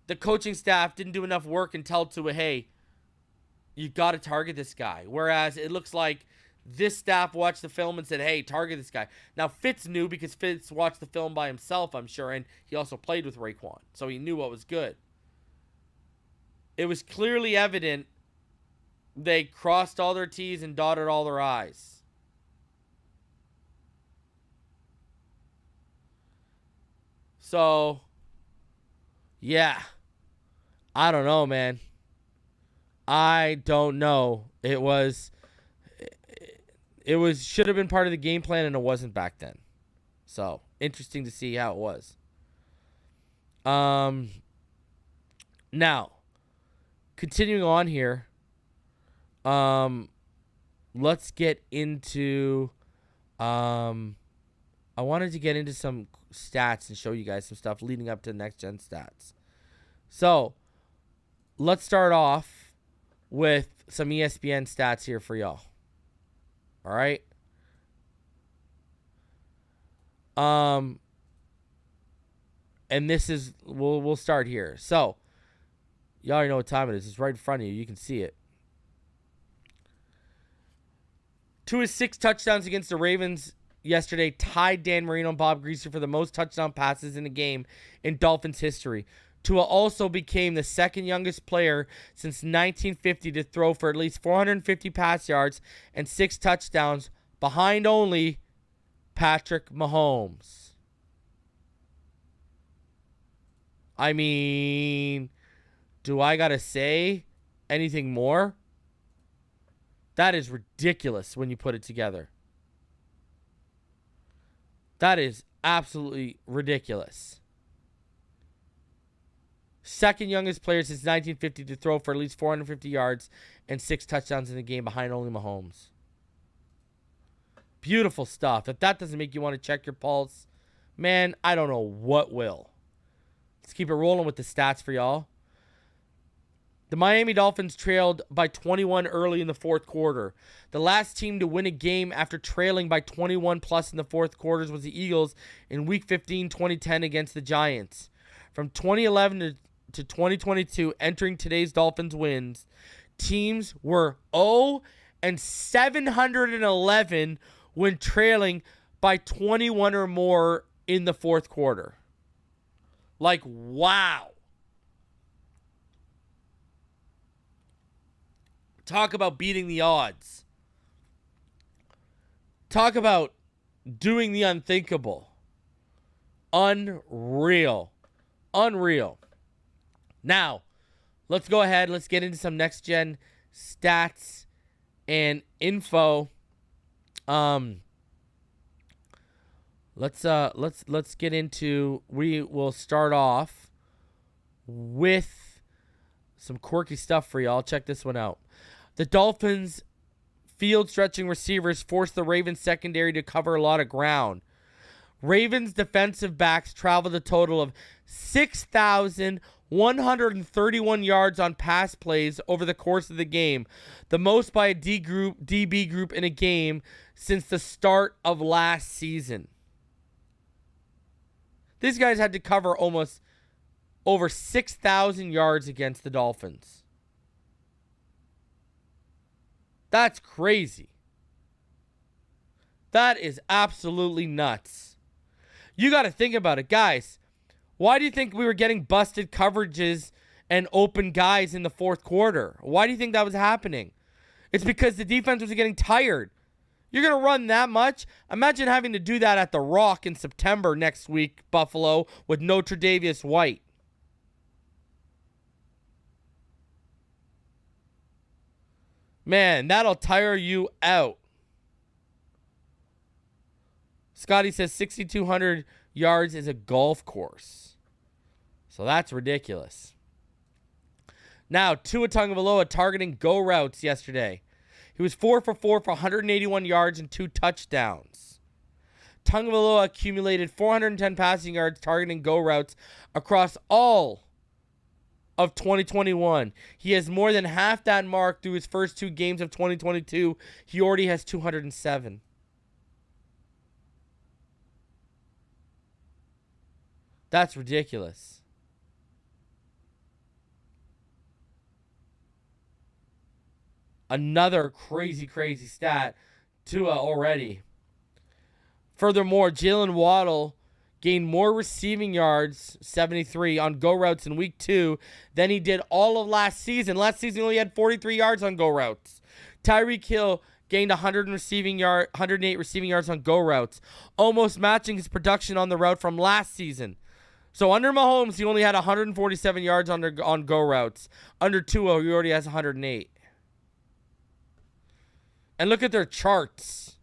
[SPEAKER 1] the coaching staff didn't do enough work and tell Tua, hey, you got to target this guy. Whereas it looks like this staff watched the film and said, hey, target this guy. Now, Fitz knew because Fitz watched the film by himself, I'm sure, and he also played with Raekwon, so he knew what was good. It was clearly evident they crossed all their T's and dotted all their I's. So, yeah. I don't know, man. I don't know. It should have been part of the game plan, and it wasn't back then. So, interesting to see how it was. Now, continuing on here, let's get into, I wanted to get into some stats and show you guys some stuff leading up to next gen stats. So, let's start off with some ESPN stats here for y'all. All right. And this is, we'll start here. So, y'all already know what time it is. It's right in front of you. You can see it. 2 of 6 touchdowns against the Ravens yesterday tied Dan Marino and Bob Greasy for the most touchdown passes in a game in Dolphins history. Tua also became the second youngest player since 1950 to throw for at least 450 pass yards and 6 touchdowns, behind only Patrick Mahomes. Do I gotta say anything more? That is ridiculous when you put it together. That is absolutely ridiculous. Second youngest player since 1950 to throw for at least 450 yards and 6 touchdowns in the game, behind only Mahomes. Beautiful stuff. If that doesn't make you want to check your pulse, man, I don't know what will. Let's keep it rolling with the stats for y'all. The Miami Dolphins trailed by 21 early in the fourth quarter. The last team to win a game after trailing by 21 plus in the fourth quarters was the Eagles in Week 15, 2010 against the Giants. From 2011 to 2022, entering today's Dolphins wins, teams were 0-711 when trailing by 21 or more in the fourth quarter. Like, wow. Talk about beating the odds. Talk about doing the unthinkable. Unreal. Now, let's go ahead. Let's get into some next-gen stats and info. Let's get into. We will start off with some quirky stuff for y'all. Check this one out. The Dolphins field stretching receivers forced the Ravens secondary to cover a lot of ground. Ravens defensive backs traveled a total of 6,131 yards on pass plays over the course of the game, the most by a DB group in a game since the start of last season. These guys had to cover almost over 6,000 yards against the Dolphins. That's crazy. That is absolutely nuts. You got to think about it, guys. Why do you think we were getting busted coverages and open guys in the fourth quarter? Why do you think that was happening? It's because the defense was getting tired. You're going to run that much? Imagine having to do that at the Rock in September next week, Buffalo, with no Tre'Davious White. Man, that'll tire you out. Scotty says 6,200 yards is a golf course. So that's ridiculous. Now, Tua Tagovailoa targeting go routes yesterday. He was 4 for 4 for 181 yards and 2 touchdowns. Tagovailoa accumulated 410 passing yards targeting go routes across all of 2021. He has more than half that mark through his first 2 games of 2022. He already has 207. That's ridiculous. Another crazy stat. Tua already. Furthermore, Jalen Waddle gained more receiving yards, 73, on go routes in week 2 than he did all of last season. Last season, he only had 43 yards on go routes. Tyreek Hill gained 108 receiving yards on go routes, almost matching his production on the route from last season. So under Mahomes, he only had 147 yards on go routes. Under Tua, he already has 108. And look at their charts.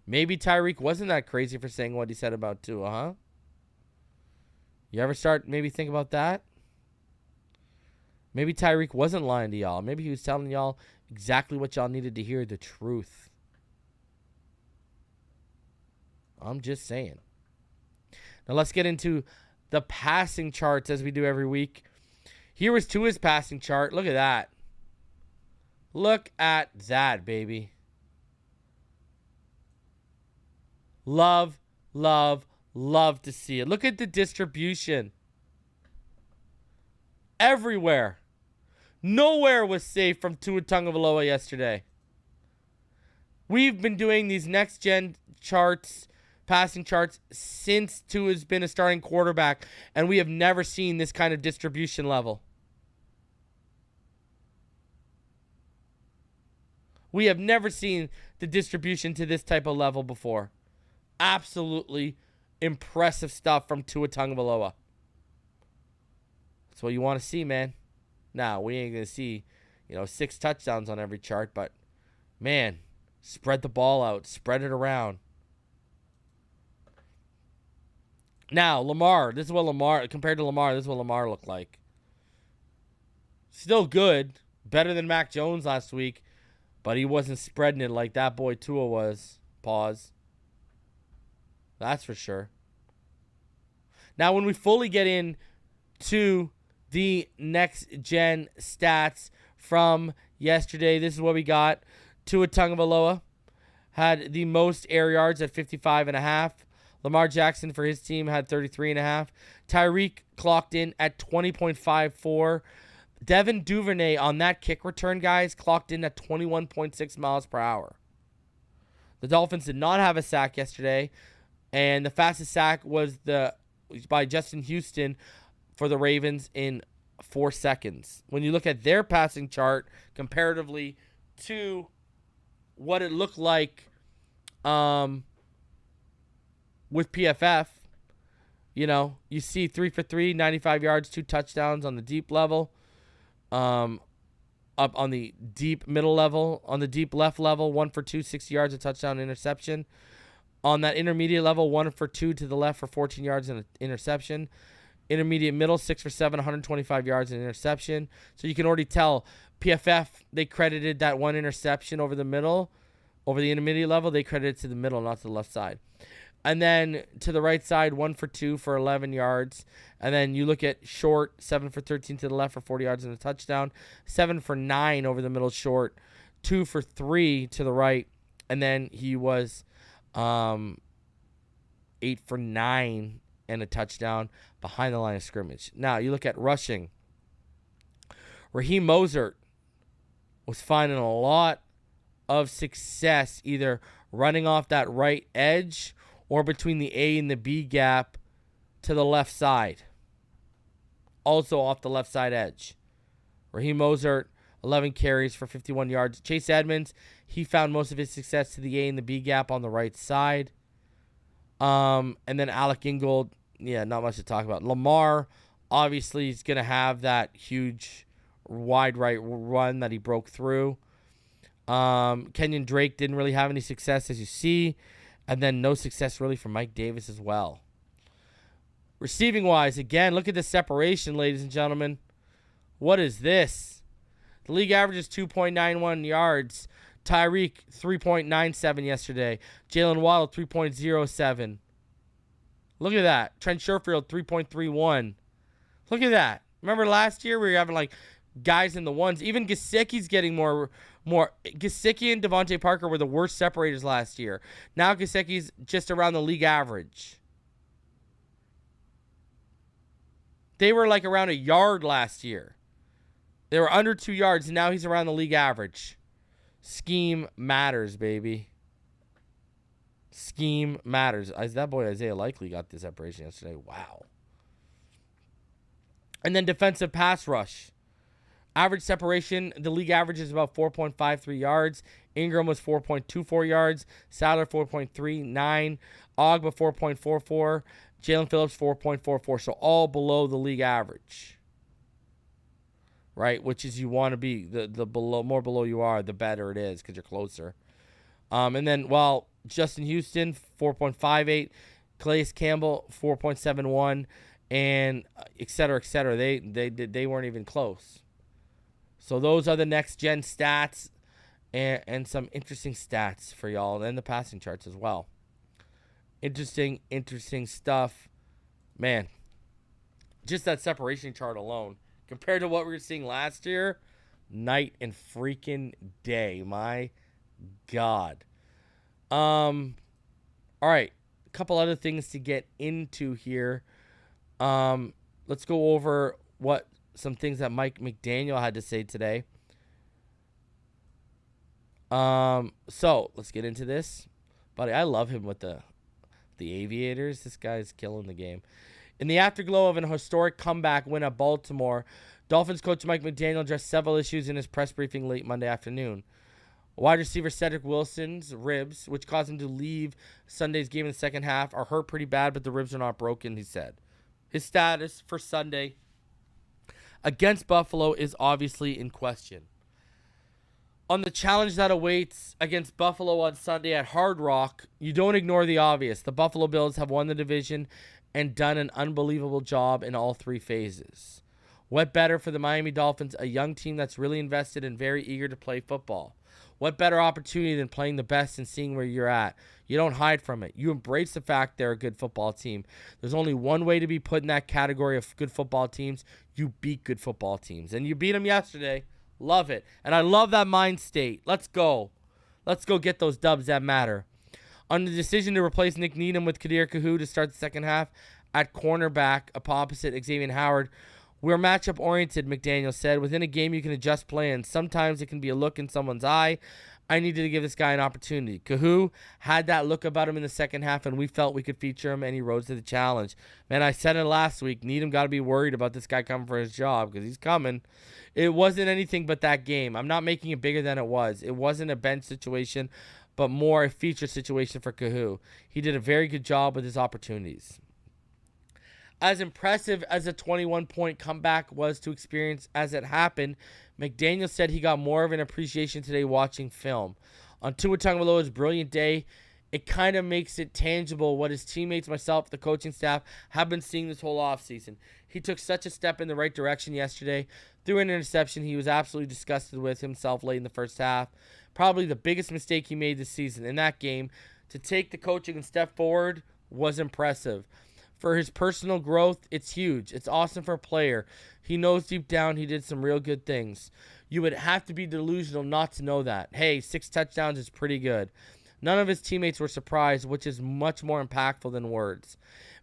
[SPEAKER 1] Maybe Tyreek wasn't that crazy for saying what he said about Tua, huh? You ever start maybe think about that? Maybe Tyreek wasn't lying to y'all. Maybe he was telling y'all exactly what y'all needed to hear, the truth. I'm just saying. Now let's get into the passing charts as we do every week. Here was Tua's passing chart. Look at that. Look at that, baby. Love to see it. Look at the distribution. Everywhere. Nowhere was safe from Tua Tagovailoa yesterday. We've been doing these next-gen charts, passing charts, since Tua's been a starting quarterback, and we have never seen this kind of distribution level. We have never seen the distribution to this type of level before. Absolutely impressive stuff from Tua Tagovailoa. That's what you want to see, man. Now, we ain't going to see, 6 touchdowns on every chart, but, man, spread the ball out. Spread it around. Now, Lamar. Compared to Lamar, this is what Lamar looked like. Still good. Better than Mac Jones last week, but he wasn't spreading it like that boy Tua was. Pause. That's for sure. Now, when we fully get into the next-gen stats from yesterday, this is what we got. Tua Tagovailoa had the most air yards at 55.5. Lamar Jackson for his team had 33.5. Tyreek clocked in at 20.54. Devin Duvernay on that kick return, guys, clocked in at 21.6 miles per hour. The Dolphins did not have a sack yesterday, and the fastest sack was by Justin Houston for the Ravens in 4 seconds. When you look at their passing chart comparatively to what it looked like with PFF, you know, you see 3 for 3, 95 yards, 2 touchdowns on the deep level. Up on the deep middle level, on the deep left level, 1 for 2, 60 yards, a touchdown, interception. On that intermediate level, 1 for 2 to the left for 14 yards and an interception. Intermediate middle, 6 for 7, 125 yards and interception. So you can already tell PFF, they credited that 1 interception over the middle, over the intermediate level. They credited it to the middle, not to the left side. And then to the right side, 1 for 2 for 11 yards. And then you look at short, 7 for 13 to the left for 40 yards and a touchdown. 7 for 9 over the middle short. 2 for 3 to the right. And then he was 8 for 9 and a touchdown behind the line of scrimmage. Now, you look at rushing. Raheem Mostert was finding a lot of success either running off that right edge or between the A and the B gap to the left side. Also off the left side edge. Raheem Mostert, 11 carries for 51 yards. Chase Edmonds, he found most of his success to the A and the B gap on the right side. And then Alec Ingold, yeah, not much to talk about. Lamar, obviously, is going to have that huge wide right run that he broke through. Kenyon Drake didn't really have any success, as you see. And then no success really for Mike Davis as well. Receiving-wise, again, look at the separation, ladies and gentlemen. What is this? The league average is 2.91 yards. Tyreek, 3.97 yesterday. Jalen Waddle, 3.07. Look at that. Trent Sherfield, 3.31. Look at that. Remember last year we were having, like, guys in the ones. Even Gesicki's getting more. Gesicki and Devontae Parker were the worst separators last year. Now Gesicki's just around the league average. They were like around a yard last year. They were under 2 yards, and now he's around the league average. Scheme matters, baby. Scheme matters. That boy Isaiah Likely got the separation yesterday. Wow. And then defensive pass rush. Average separation, the league average is about 4.53 yards. Ingram was 4.24 yards. Sadler, 4.39. Ogba, 4.44. Jalen Phillips, 4.44. So all below the league average. Right? Which is you want to be, the below, more below you are, the better it is because you're closer. And then, well, Justin Houston, 4.58. Calais Campbell, 4.71. And et cetera, et cetera. They weren't even close. So those are the next-gen stats and some interesting stats for y'all, and the passing charts as well. Interesting stuff. Man, just that separation chart alone, compared to what we were seeing last year, night and freaking day. My God. All right, a couple other things to get into here. Let's go over some things that Mike McDaniel had to say today. So let's get into this. Buddy, I love him with the Aviators. This guy's killing the game. In the afterglow of an historic comeback win at Baltimore, Dolphins coach Mike McDaniel addressed several issues in his press briefing late Monday afternoon. Wide receiver Cedrick Wilson's ribs, which caused him to leave Sunday's game in the second half, are hurt pretty bad, but the ribs are not broken, he said. His status for Sunday against Buffalo is obviously in question. On the challenge that awaits against Buffalo on Sunday at Hard Rock, you don't ignore the obvious. The Buffalo Bills have won the division and done an unbelievable job in all 3 phases. What better for the Miami Dolphins, a young team that's really invested and very eager to play football? What better opportunity than playing the best and seeing where you're at? You don't hide from it. You embrace the fact they're a good football team. There's only one way to be put in that category of good football teams. You beat good football teams. And you beat them yesterday. Love it. And I love that mind state. Let's go. Let's go get those dubs that matter. On the decision to replace Nick Needham with Kadir Kahu to start the second half at cornerback opposite Xavier Howard, We're matchup oriented, McDaniel said. Within a game, you can adjust plans. Sometimes it can be a look in someone's eye. I needed to give this guy an opportunity. Kahu had that look about him in the second half, and we felt we could feature him, and he rose to the challenge. Man, I said it last week. Needham got to be worried about this guy coming for his job because he's coming. It wasn't anything but that game. I'm not making it bigger than it was. It wasn't a bench situation, but more a feature situation for Kahu. He did a very good job with his opportunities. As impressive as a 21-point comeback was to experience as it happened, McDaniel said he got more of an appreciation today watching film. On Tua Tagovailoa's brilliant day, it kind of makes it tangible what his teammates, myself, the coaching staff, have been seeing this whole offseason. He took such a step in the right direction yesterday. Threw an interception he was absolutely disgusted with himself late in the first half. Probably the biggest mistake he made this season. In that game, to take the coaching and step forward was impressive. For his personal growth, it's huge. It's awesome for a player. He knows deep down he did some real good things. You would have to be delusional not to know that. Hey, 6 touchdowns is pretty good. None of his teammates were surprised, which is much more impactful than words.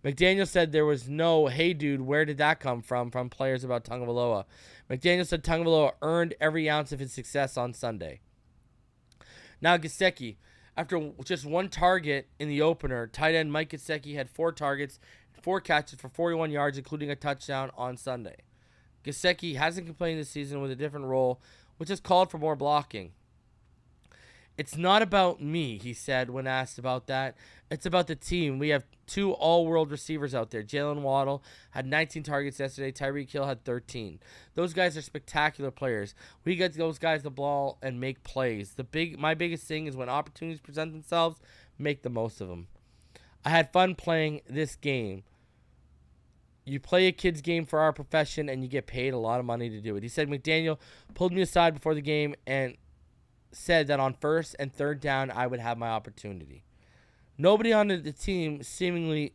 [SPEAKER 1] McDaniel said there was no, hey dude, where did that come from players about Tagovailoa. McDaniel said Tagovailoa earned every ounce of his success on Sunday. Now Gesicki. After just 1 target in the opener, tight end Mike Gesicki had 4 targets, 4 catches for 41 yards, including a touchdown on Sunday. Gesicki hasn't complained this season with a different role, which has called for more blocking. It's not about me, he said when asked about that. It's about the team. We have 2 all-world receivers out there. Jalen Waddle had 19 targets yesterday. Tyreek Hill had 13. Those guys are spectacular players. We get those guys the ball and make plays. My biggest thing is when opportunities present themselves, make the most of them. I had fun playing this game. You play a kid's game for our profession, and you get paid a lot of money to do it. He said McDaniel pulled me aside before the game and said that on 1st and 3rd down, I would have my opportunity. Nobody on the team seemingly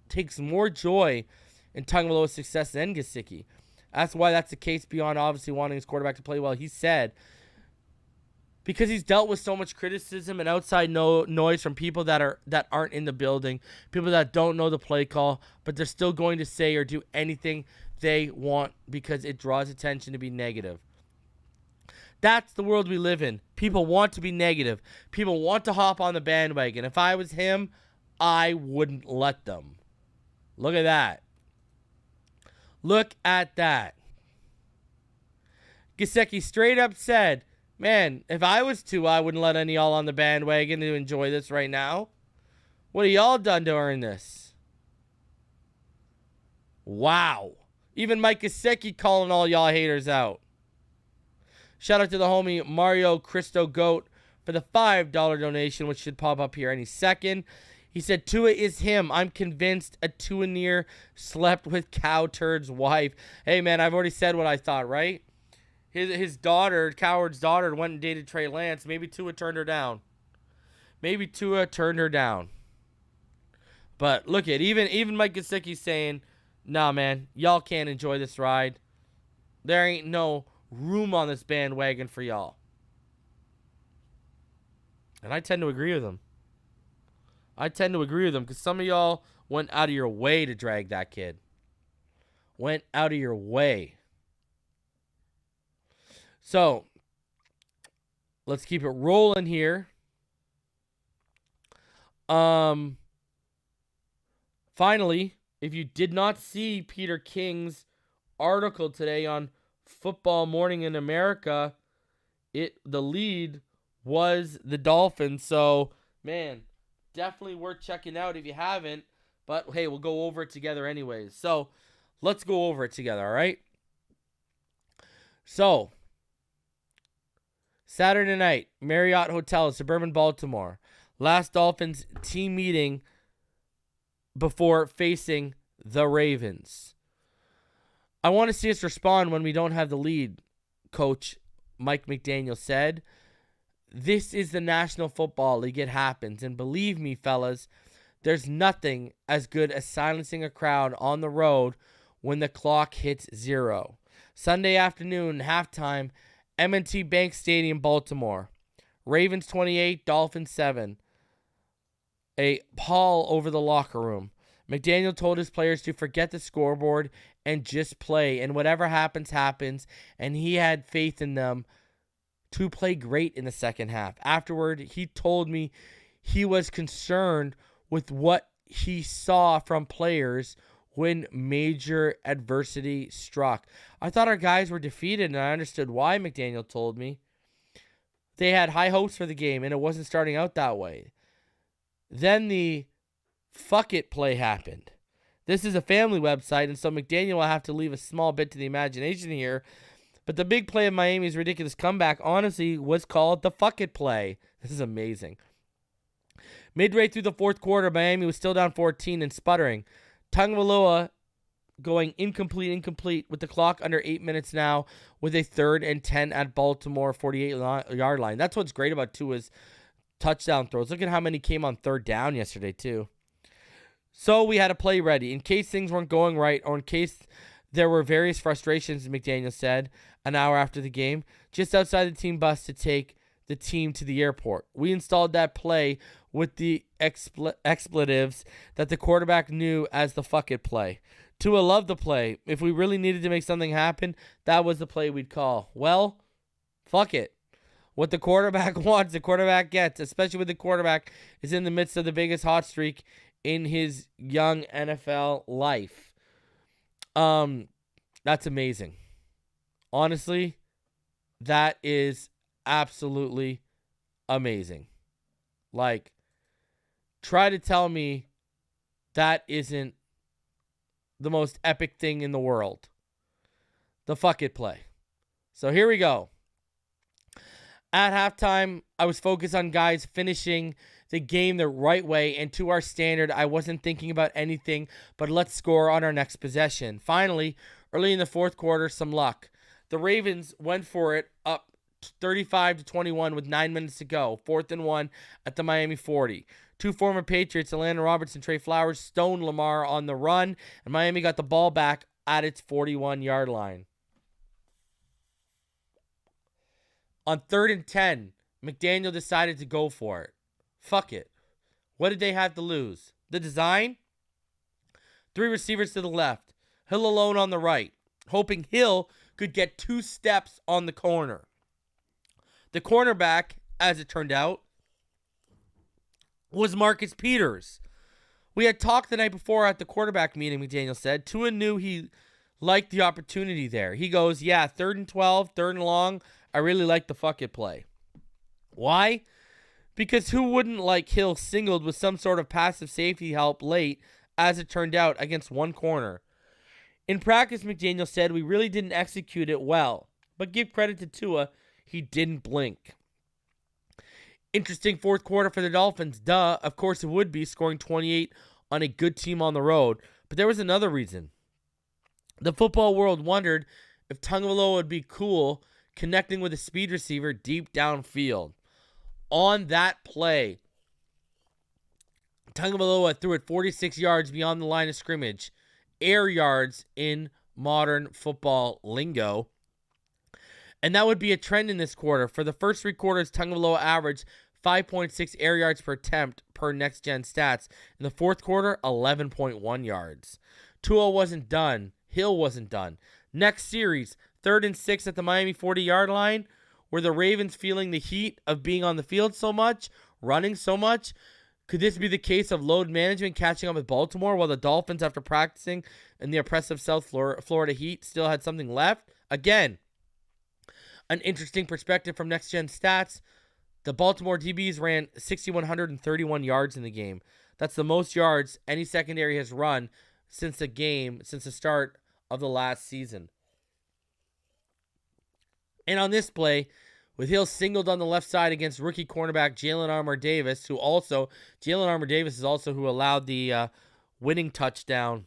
[SPEAKER 1] takes more joy in Tagovailoa's success than Gesicki. That's why that's the case beyond obviously wanting his quarterback to play well. He said, because he's dealt with so much criticism and outside noise from people that aren't in the building, people that don't know the play call, but they're still going to say or do anything they want because it draws attention to be negative. That's the world we live in. People want to be negative. People want to hop on the bandwagon. If I was him, I wouldn't let them. Look at that. Look at that. Gesicki straight up said, man, if I was Tua, I wouldn't let any of y'all on the bandwagon to enjoy this right now. What have y'all done to earn this? Wow. Even Mike Gesicki calling all y'all haters out. Shout out to the homie Mario Cristo Goat for the $5 donation, which should pop up here any second. He said, Tua is him. I'm convinced a Tua slept with Cow Turd's wife. Hey, man, I've already said what I thought, right? His daughter, Coward's daughter, went and dated Trey Lance. Maybe Tua turned her down. But look at even Mike Gesicki saying, nah, man, y'all can't enjoy this ride. There ain't no room on this bandwagon for y'all. And I tend to agree with him. Because some of y'all went out of your way to drag that kid. Went out of your way. So, let's keep it rolling here. Finally, if you did not see Peter King's article today on Football Morning in America, the lead was the Dolphins. So, man, definitely worth checking out if you haven't. But, hey, we'll go over it together anyways. So, let's go over it together, all right? So, Saturday night, Marriott Hotel, suburban Baltimore. Last Dolphins team meeting before facing the Ravens. I want to see us respond when we don't have the lead, Coach Mike McDaniel said. This is the National Football League. It happens. And believe me, fellas, there's nothing as good as silencing a crowd on the road when the clock hits 0. Sunday afternoon, halftime, M&T Bank Stadium, Baltimore. Ravens 28, Dolphins 7. A pall over the locker room. McDaniel told his players to forget the scoreboard and just play. And whatever happens, happens. And he had faith in them to play great in the second half. Afterward, he told me he was concerned with what he saw from players when major adversity struck. I thought our guys were defeated, and I understood why, McDaniel told me. They had high hopes for the game, and it wasn't starting out that way. Then the fuck it play happened. This is a family website, and so McDaniel will have to leave a small bit to the imagination here. But the big play of Miami's ridiculous comeback, honestly, was called the fuck it play. This is amazing. Midway through the fourth quarter, Miami was still down 14 and sputtering. Tagovailoa going incomplete with the clock under 8 minutes now with a 3rd and 10 at Baltimore 48-yard line. That's what's great about Tua's touchdown throws. Look at how many came on 3rd down yesterday too. So we had a play ready in case things weren't going right or in case there were various frustrations, McDaniel said an hour after the game, just outside the team bus to take the team to the airport. We installed that play with the expletives that the quarterback knew as the fuck it play. Tua loved the play. If we really needed to make something happen, that was the play we'd call. Well, fuck it. What the quarterback wants, the quarterback gets, especially when the quarterback is in the midst of the biggest hot streak in his young NFL life. That's amazing. Honestly, that is absolutely amazing. Like, try to tell me that isn't the most epic thing in the world. The fuck it play. So here we go. At halftime, I was focused on guys finishing the game the right way, and to our standard, I wasn't thinking about anything but let's score on our next possession. Finally, early in the fourth quarter, some luck. The Ravens went for it up 35-21 with 9 minutes to go. 4th and 1 at the Miami 40. Two former Patriots, Atlanta Roberts and Trey Flowers, stoned Lamar on the run, and Miami got the ball back at its 41-yard line. On 3rd and 10, McDaniel decided to go for it. Fuck it. What did they have to lose? The design? 3 receivers to the left. Hill alone on the right, hoping Hill could get 2 steps on the corner. The cornerback, as it turned out, was Marcus Peters. We had talked the night before at the quarterback meeting, McDaniel said. Tua knew he liked the opportunity there. He goes, yeah, 3rd and 12, 3rd and long. I really like the fuck it play. Why? Because who wouldn't like Hill singled with some sort of passive safety help late, as it turned out, against one corner? In practice, McDaniel said, we really didn't execute it well. But give credit to Tua, he didn't blink. Interesting fourth quarter for the Dolphins. Duh, of course it would be, scoring 28 on a good team on the road. But there was another reason. The football world wondered if Tagovailoa would be cool connecting with a speed receiver deep downfield. On that play, Tagovailoa threw it 46 yards beyond the line of scrimmage. Air yards in modern football lingo. And that would be a trend in this quarter. For the first 3 quarters, Tagovailoa averaged 5.6 air yards per attempt per next-gen stats. In the fourth quarter, 11.1 yards. Tua wasn't done. Hill wasn't done. Next series, 3rd and 6 at the Miami 40-yard line. Were the Ravens feeling the heat of being on the field so much, running so much? Could this be the case of load management catching up with Baltimore while the Dolphins, after practicing in the oppressive South Florida heat, still had something left? Again, an interesting perspective from next-gen stats. The Baltimore DBs ran 6,131 yards in the game. That's the most yards any secondary has run since the start of the last season. And on this play, with Hill singled on the left side against rookie cornerback Jalen Armour-Davis, is also who allowed the winning touchdown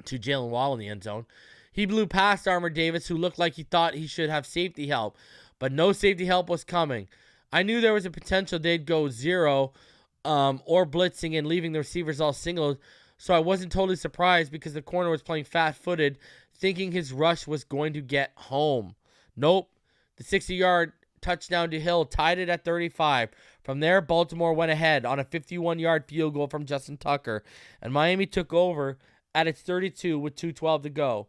[SPEAKER 1] to Jalen Waddle in the end zone. He blew past Armour-Davis, who looked like he thought he should have safety help, but no safety help was coming. I knew there was a potential they'd go zero or blitzing and leaving the receivers all singled, so I wasn't totally surprised because the corner was playing fat-footed, thinking his rush was going to get home. Nope. The 60-yard touchdown to Hill tied it at 35. From there, Baltimore went ahead on a 51-yard field goal from Justin Tucker, and Miami took over at its 32 with 2:12 to go.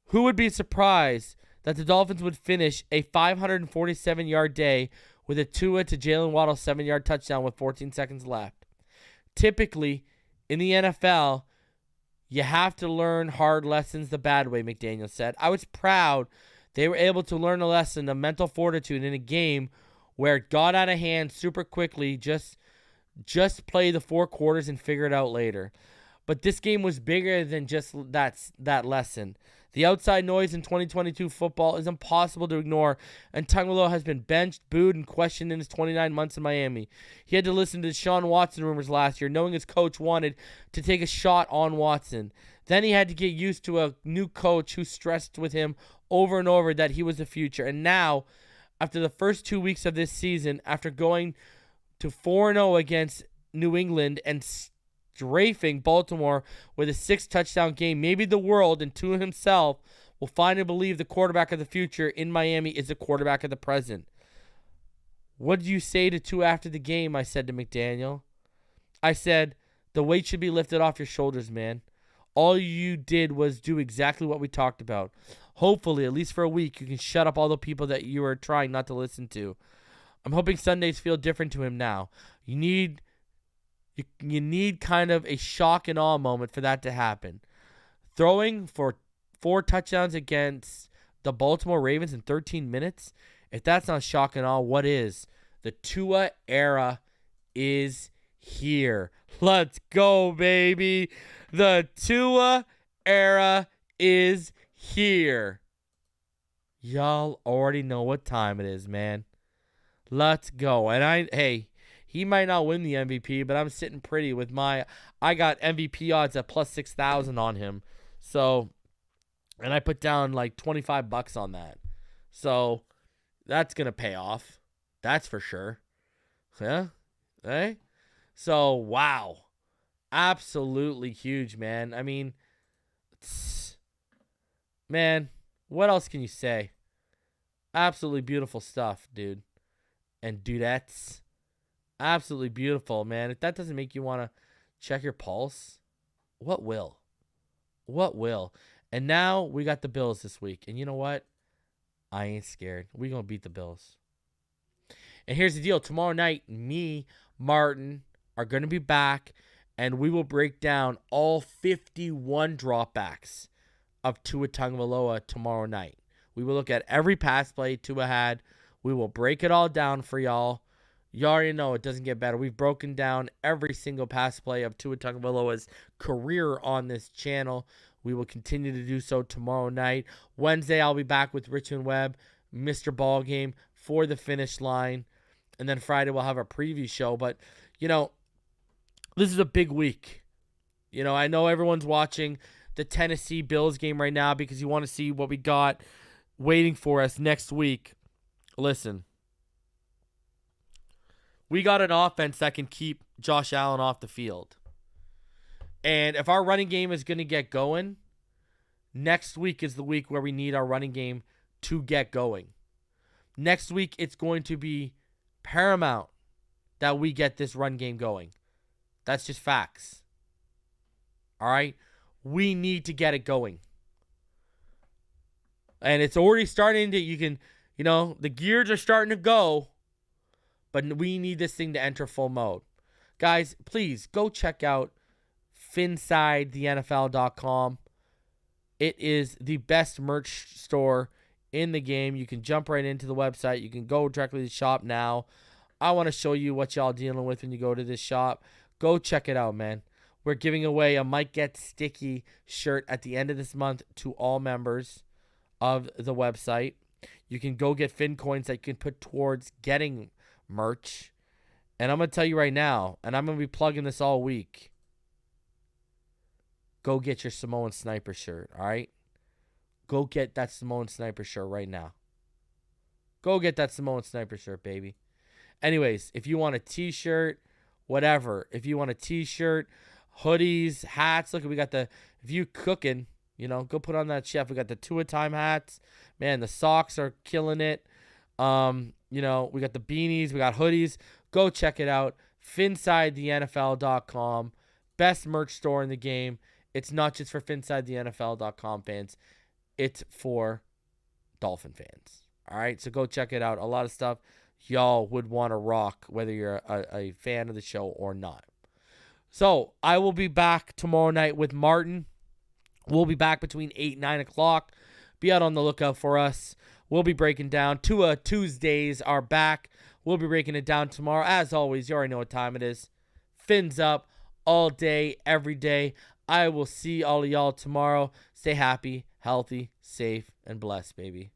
[SPEAKER 1] Who would be surprised that the Dolphins would finish a 547-yard day with a Tua to Jalen Waddle 7-yard touchdown with 14 seconds left? Typically, in the NFL, you have to learn hard lessons the bad way, McDaniel said. I was proud they were able to learn a lesson of mental fortitude in a game where it got out of hand super quickly. Just play the 4 quarters and figure it out later. But this game was bigger than just that lesson. The outside noise in 2022 football is impossible to ignore, and Tagovailoa has been benched, booed, and questioned in his 29 months in Miami. He had to listen to the Deshaun Watson rumors last year, knowing his coach wanted to take a shot on Watson. Then he had to get used to a new coach who stressed with him over and over that he was the future. And now, after the first 2 weeks of this season, after going to 4-0 against New England and strafing Baltimore with a 6-touchdown game, maybe the world and Tua himself will finally believe the quarterback of the future in Miami is the quarterback of the present. What did you say to Tua after the game? I said to McDaniel. I said, the weight should be lifted off your shoulders, man. All you did was do exactly what we talked about. Hopefully, at least for a week, you can shut up all the people that you are trying not to listen to. I'm hoping Sundays feel different to him now. You need kind of a shock and awe moment for that to happen. Throwing for 4 touchdowns against the Baltimore Ravens in 13 minutes, if that's not shock and awe, what is? The Tua era is here. Let's go, baby. The Tua era is here. Y'all already know what time it is, man. Let's go. And he might not win the MVP, but I'm sitting pretty with I got MVP odds at plus 6,000 on him. So, and I put down like $25 on that. So, that's going to pay off. That's for sure. Yeah? Hey? So, wow. Absolutely huge, man. I mean, man, what else can you say? Absolutely beautiful stuff, dude. And dudettes. Absolutely beautiful, man. If that doesn't make you want to check your pulse, what will? What will? And now we got the Bills this week. And you know what? I ain't scared. We're going to beat the Bills. And here's the deal. Tomorrow night, me, Martin, are going to be back, and we will break down all 51 dropbacks of Tua Tagovailoa tomorrow night. We will look at every pass play Tua had. We will break it all down for y'all. You already know it doesn't get better. We've broken down every single pass play of Tua Tagovailoa's career on this channel. We will continue to do so tomorrow night. Wednesday, I'll be back with Richmond Webb, Mr. Ballgame, for the finish line. And then Friday, we'll have a preview show. But, this is a big week. I know everyone's watching the Tennessee Bills game right now because you want to see what we got waiting for us next week. Listen, we got an offense that can keep Josh Allen off the field. And if our running game is going to get going, next week is the week where we need our running game to get going. Next week, it's going to be paramount that we get this run game going. That's just facts. All right? We need to get it going. And it's already starting to, the gears are starting to go, but we need this thing to enter full mode. Guys, please go check out FinsideTheNFL.com. It is the best merch store in the game. You can jump right into the website. You can go directly to shop now. I want to show you what y'all dealing with when you go to this shop. Go check it out, man. We're giving away a Might Get Sticky shirt at the end of this month to all members of the website. You can go get Fin coins that you can put towards getting merch. And I'm going to tell you right now, and I'm going to be plugging this all week. Go get your Samoan Sniper shirt, all right? Go get that Samoan Sniper shirt right now. Go get that Samoan Sniper shirt, baby. Anyways, if you want a t-shirt, whatever. If you want a t-shirt, hoodies, hats. Look, we got if you cooking, go put on that chef. We got the Tua Time hats. Man, the socks are killing it. We got the beanies. We got hoodies. Go check it out. FinsideTheNFL.com. Best merch store in the game. It's not just for FinsideTheNFL.com fans. It's for Dolphin fans. All right, so go check it out. A lot of stuff y'all would want to rock, whether you're a fan of the show or not. So I will be back tomorrow night with Martin. We'll be back between 8 and 9 o'clock. Be out on the lookout for us. We'll be breaking down. TUA Tuesdays are back. We'll be breaking it down tomorrow. As always, you already know what time it is. Fins up all day, every day. I will see all of y'all tomorrow. Stay happy, healthy, safe, and blessed, baby.